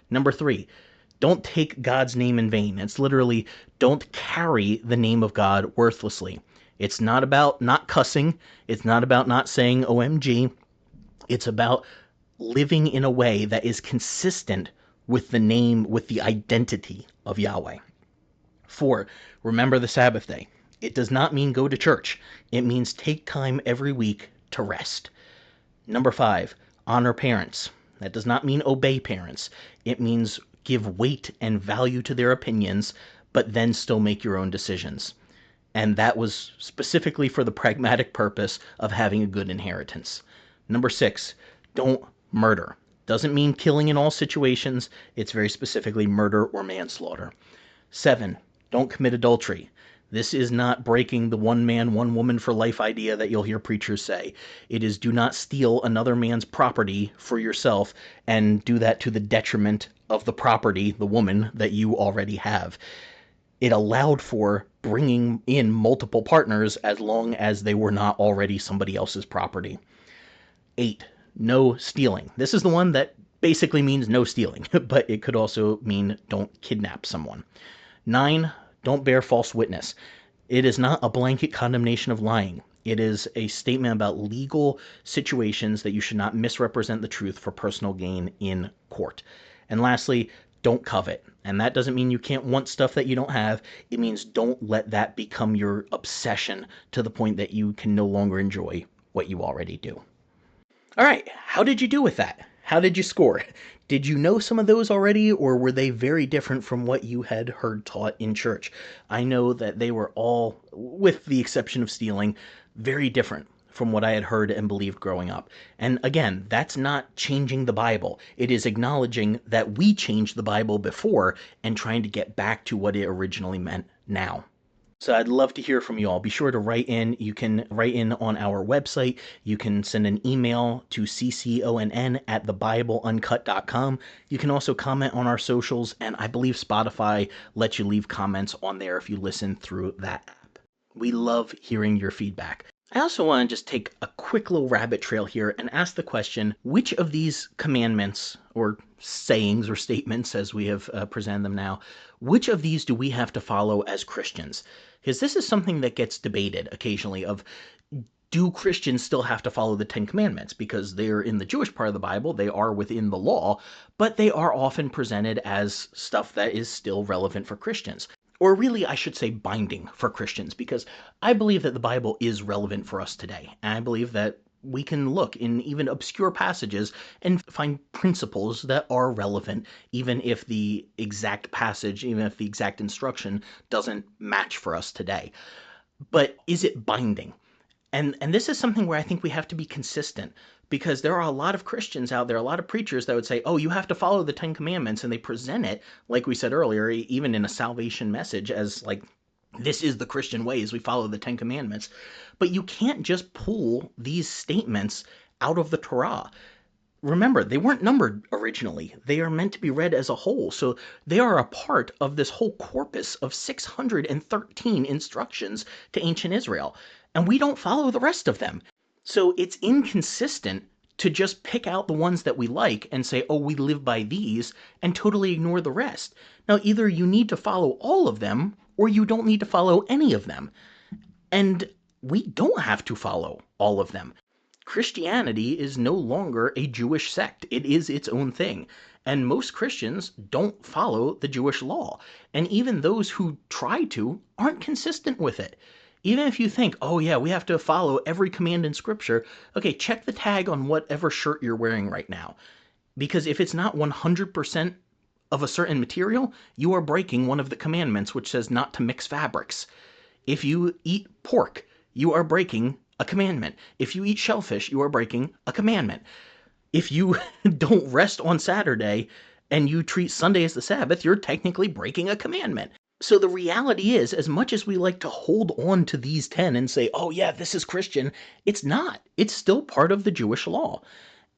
Number 3, don't take God's name in vain. It's literally don't carry the name of God worthlessly. It's not about not cussing. It's not about not saying OMG. It's about living in a way that is consistent with the name, with the identity of Yahweh. 4, remember the Sabbath day. It does not mean go to church. It means take time every week to rest. Number 5, honor parents. That does not mean obey parents. It means give weight and value to their opinions, but then still make your own decisions. and that was specifically for the pragmatic purpose of having a good inheritance. Number 6, don't murder. Doesn't mean killing in all situations. It's very specifically murder or manslaughter. 7, don't commit adultery. This is not breaking the one man, one woman for life idea that you'll hear preachers say. It is do not steal another man's property for yourself and do that to the detriment of the property, the woman, that you already have. It allowed for bringing in multiple partners as long as they were not already somebody else's property. 8, no stealing. This is the one that basically means no stealing, but it could also mean don't kidnap someone. 9, don't bear false witness. It is not a blanket condemnation of lying. It is a statement about legal situations that you should not misrepresent the truth for personal gain in court. And lastly, don't covet. And that doesn't mean you can't want stuff that you don't have. It means don't let that become your obsession to the point that you can no longer enjoy what you already do. All right, how did you do with that? How did you score? Did you know some of those already, or were they very different from what you had heard taught in church? I know that they were all, with the exception of stealing, very different from what I had heard and believed growing up. And again, that's not changing the Bible. It is acknowledging that we changed the Bible before and trying to get back to what it originally meant now. So I'd love to hear from you all. Be sure to write in. You can write in on our website. You can send an email to cconn@thebibleuncut.com. You can also comment on our socials, and I believe Spotify lets you leave comments on there if you listen through that app. We love hearing your feedback. I also want to just take a quick little rabbit trail here and ask the question, which of these commandments or sayings or statements as we have presented them now, which of these do we have to follow as Christians? Because this is something that gets debated occasionally of, do Christians still have to follow the Ten Commandments? Because they're in the Jewish part of the Bible, they are within the law, but they are often presented as stuff that is still relevant for Christians. Or really, I should say binding for Christians, because I believe that the Bible is relevant for us today. And I believe that we can look in even obscure passages and find principles that are relevant, even if the exact passage, even if the exact instruction doesn't match for us today. But is it binding? And this is something where I think we have to be consistent, because there are a lot of Christians out there, a lot of preachers that would say, oh, you have to follow the Ten Commandments, and they present it, like we said earlier, even in a salvation message, as like, this is the Christian way, as we follow the Ten Commandments. But you can't just pull these statements out of the Torah. Remember, they weren't numbered originally. They are meant to be read as a whole. So they are a part of this whole corpus of 613 instructions to ancient Israel. And we don't follow the rest of them. So it's inconsistent to just pick out the ones that we like and say, oh, we live by these, and totally ignore the rest. Now, either you need to follow all of them, or you don't need to follow any of them. And we don't have to follow all of them. Christianity is no longer a Jewish sect. It is its own thing. And most Christians don't follow the Jewish law. And even those who try to aren't consistent with it. Even if you think, oh yeah, we have to follow every command in Scripture, okay, check the tag on whatever shirt you're wearing right now. Because if it's not 100% of a certain material, you are breaking one of the commandments which says not to mix fabrics. If you eat pork, you are breaking a commandment. If you eat shellfish, you are breaking a commandment. If you don't rest on Saturday and you treat Sunday as the Sabbath, you're technically breaking a commandment. So the reality is, as much as we like to hold on to these 10 and say, oh yeah, this is Christian, it's not. It's still part of the Jewish law.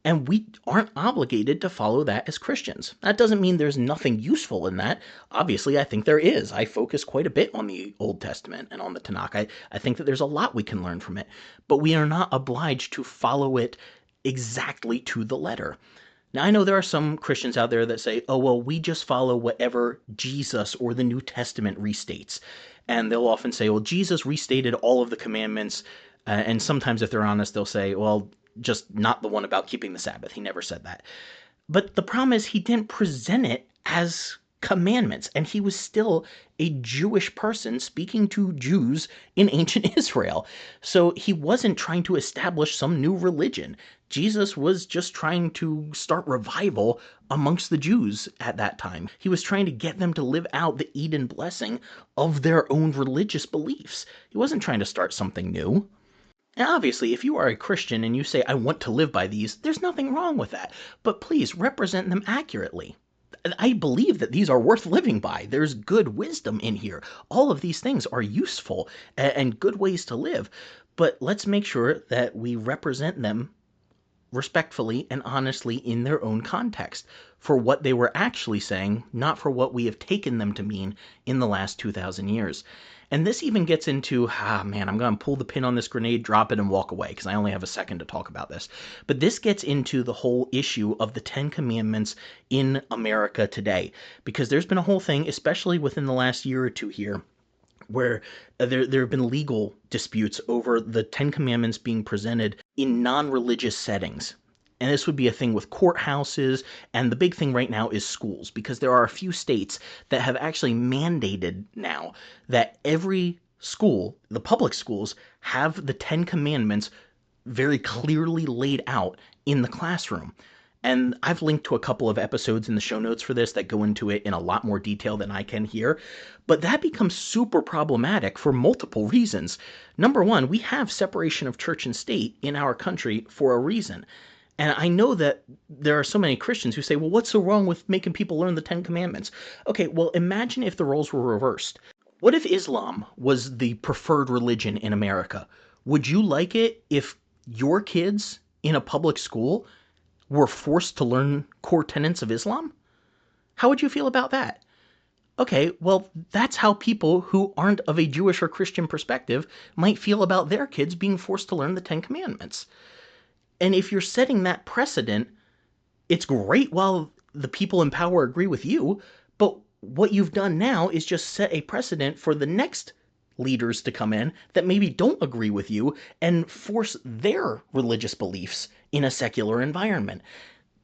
And we aren't obligated to follow that as Christians. That doesn't mean there's nothing useful in that. Obviously, I think there is. I focus quite a bit on the Old Testament and on the Tanakh. I think that there's a lot we can learn from it. But we are not obliged to follow it exactly to the letter. Now, I know there are some Christians out there that say, oh, well, we just follow whatever Jesus or the New Testament restates. And they'll often say, well, Jesus restated all of the commandments. And sometimes, if they're honest, they'll say, well, just not the one about keeping the Sabbath. He never said that. But the problem is he didn't present it as commandments, and he was still a Jewish person speaking to Jews in ancient Israel. So he wasn't trying to establish some new religion. Jesus was just trying to start revival amongst the Jews at that time. He was trying to get them to live out the Eden blessing of their own religious beliefs. He wasn't trying to start something new. And obviously, if you are a Christian and you say, I want to live by these, there's nothing wrong with that. But please represent them accurately. I believe that these are worth living by. There's good wisdom in here. All of these things are useful and good ways to live. But let's make sure that we represent them respectfully and honestly in their own context for what they were actually saying, not for what we have taken them to mean in the last 2,000 years. And this even gets into, I'm going to pull the pin on this grenade, drop it, and walk away because I only have a second to talk about this. But this gets into the whole issue of the Ten Commandments in America today, because there's been a whole thing, especially within the last year or two here, where there have been legal disputes over the Ten Commandments being presented in non-religious settings. And this would be a thing with courthouses, and the big thing right now is schools, because there are a few states that have actually mandated now that every school, the public schools, have the Ten Commandments very clearly laid out in the classroom. And I've linked to a couple of episodes in the show notes for this that go into it in a lot more detail than I can here. But that becomes super problematic for multiple reasons. Number one, we have separation of church and state in our country for a reason. And I know that there are so many Christians who say, well, what's so wrong with making people learn the Ten Commandments? Okay, well, imagine if the roles were reversed. What if Islam was the preferred religion in America? Would you like it if your kids in a public school were forced to learn core tenets of Islam? How would you feel about that? Okay, well, that's how people who aren't of a Jewish or Christian perspective might feel about their kids being forced to learn the Ten Commandments. And if you're setting that precedent, it's great while the people in power agree with you, but what you've done now is just set a precedent for the next leaders to come in that maybe don't agree with you and force their religious beliefs in a secular environment.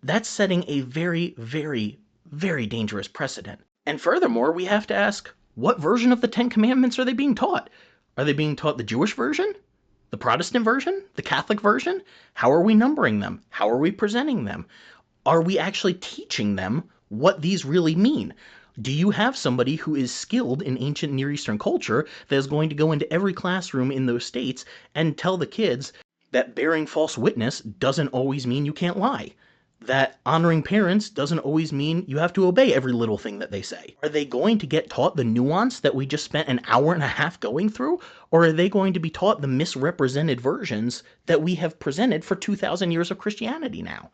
That's setting a very, very, very dangerous precedent. And furthermore, we have to ask, what version of the Ten Commandments are they being taught? Are they being taught the Jewish version? The Protestant version? The Catholic version? How are we numbering them? How are we presenting them? Are we actually teaching them what these really mean? Do you have somebody who is skilled in ancient Near Eastern culture that is going to go into every classroom in those states and tell the kids that bearing false witness doesn't always mean you can't lie? That honoring parents doesn't always mean you have to obey every little thing that they say? Are they going to get taught the nuance that we just spent an hour and a half going through? Or are they going to be taught the misrepresented versions that we have presented for 2,000 years of Christianity now?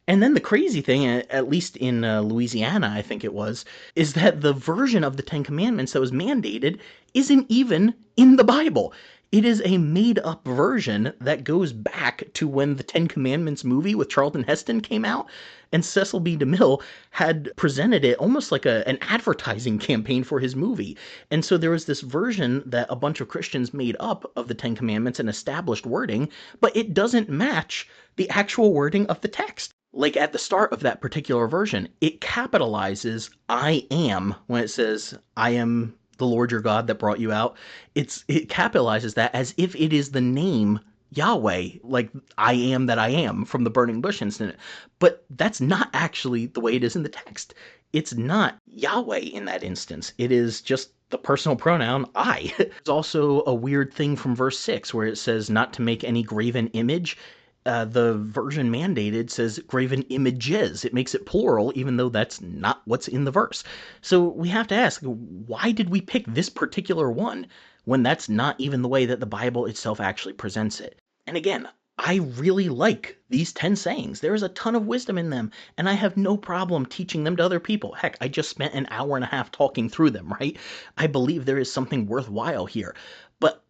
And then the crazy thing, at least in Louisiana, I think it was, is that the version of the Ten Commandments that was mandated isn't even in the Bible. It is a made-up version that goes back to when the Ten Commandments movie with Charlton Heston came out, and Cecil B. DeMille had presented it almost like an advertising campaign for his movie. And so there was this version that a bunch of Christians made up of the Ten Commandments and established wording, but it doesn't match the actual wording of the text. Like at the start of that particular version, it capitalizes I am when it says, I am the Lord your God that brought you out. It capitalizes that as if it is the name Yahweh, like I am that I am from the burning bush incident. But that's not actually the way it is in the text. It's not Yahweh in that instance. It is just the personal pronoun I. There's also a weird thing from verse 6 where it says not to make any graven image. The version mandated says graven images. It makes it plural, even though that's not what's in the verse. So we have to ask, why did we pick this particular one when that's not even the way that the Bible itself actually presents it? And again, I really like these 10 sayings. There is a ton of wisdom in them, and I have no problem teaching them to other people. Heck, I just spent an hour and a half talking through them, right? I believe there is something worthwhile here. But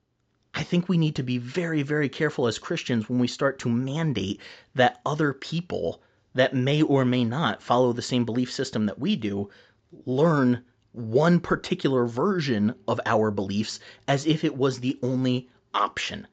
I think we need to be very, very careful as Christians when we start to mandate that other people that may or may not follow the same belief system that we do learn one particular version of our beliefs as if it was the only option.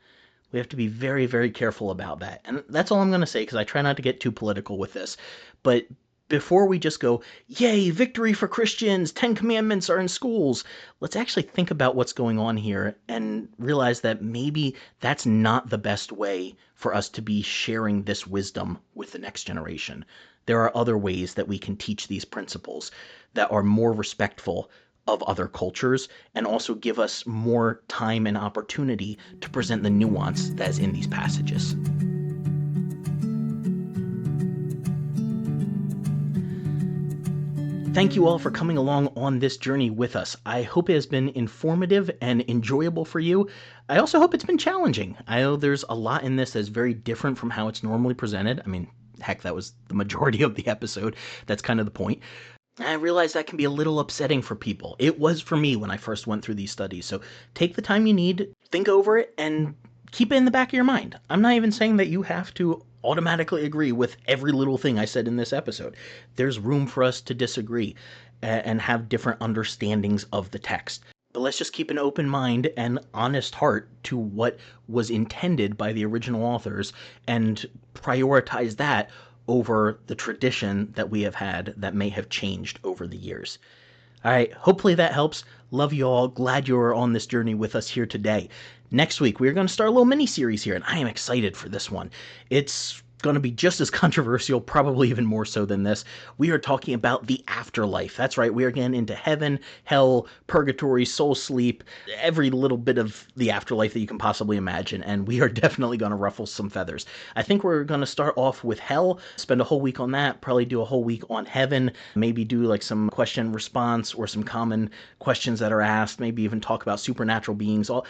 We have to be very, very careful about that. And that's all I'm going to say because I try not to get too political with this. But before we just go, yay, victory for Christians, 10 commandments are in schools, let's actually think about what's going on here and realize that maybe that's not the best way for us to be sharing this wisdom with the next generation. There are other ways that we can teach these principles that are more respectful of other cultures and also give us more time and opportunity to present the nuance that is in these passages. Thank you all for coming along on this journey with us. I hope it has been informative and enjoyable for you. I also hope it's been challenging. I know there's a lot in this that's very different from how it's normally presented. I mean, heck, that was the majority of the episode. That's kind of the point. I realize that can be a little upsetting for people. It was for me when I first went through these studies. So take the time you need, think over it, and keep it in the back of your mind. I'm not even saying that you have to automatically agree with every little thing I said in this episode. There's room for us to disagree and have different understandings of the text. But let's just keep an open mind and honest heart to what was intended by the original authors and prioritize that over the tradition that we have had that may have changed over the years. All right, hopefully that helps. Love you all. Glad you are on this journey with us here today. Next week, we're going to start a little mini-series here, and I am excited for this one. It's going to be just as controversial, probably even more so than this. We are talking about the afterlife. That's right, we are getting into heaven, hell, purgatory, soul sleep, every little bit of the afterlife that you can possibly imagine, and we are definitely going to ruffle some feathers. I think we're going to start off with hell, spend a whole week on that, probably do a whole week on heaven, maybe do like some question response or some common questions that are asked, maybe even talk about supernatural beings, all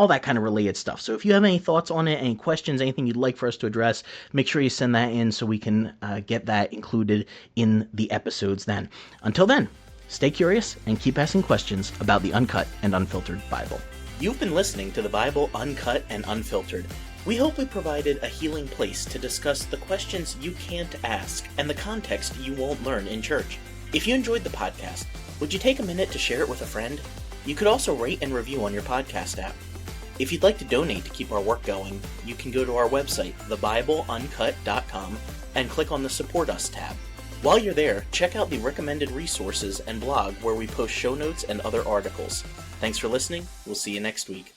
that kind of related stuff. So if you have any thoughts on it, any questions, anything you'd like for us to address, make sure you send that in so we can get that included in the episodes then. Until then, stay curious and keep asking questions about the Uncut and Unfiltered Bible. You've been listening to the Bible Uncut and Unfiltered. We hope we provided a healing place to discuss the questions you can't ask and the context you won't learn in church. If you enjoyed the podcast, would you take a minute to share it with a friend? You could also rate and review on your podcast app. If you'd like to donate to keep our work going, you can go to our website, thebibleuncut.com, and click on the Support Us tab. While you're there, check out the recommended resources and blog where we post show notes and other articles. Thanks for listening. We'll see you next week.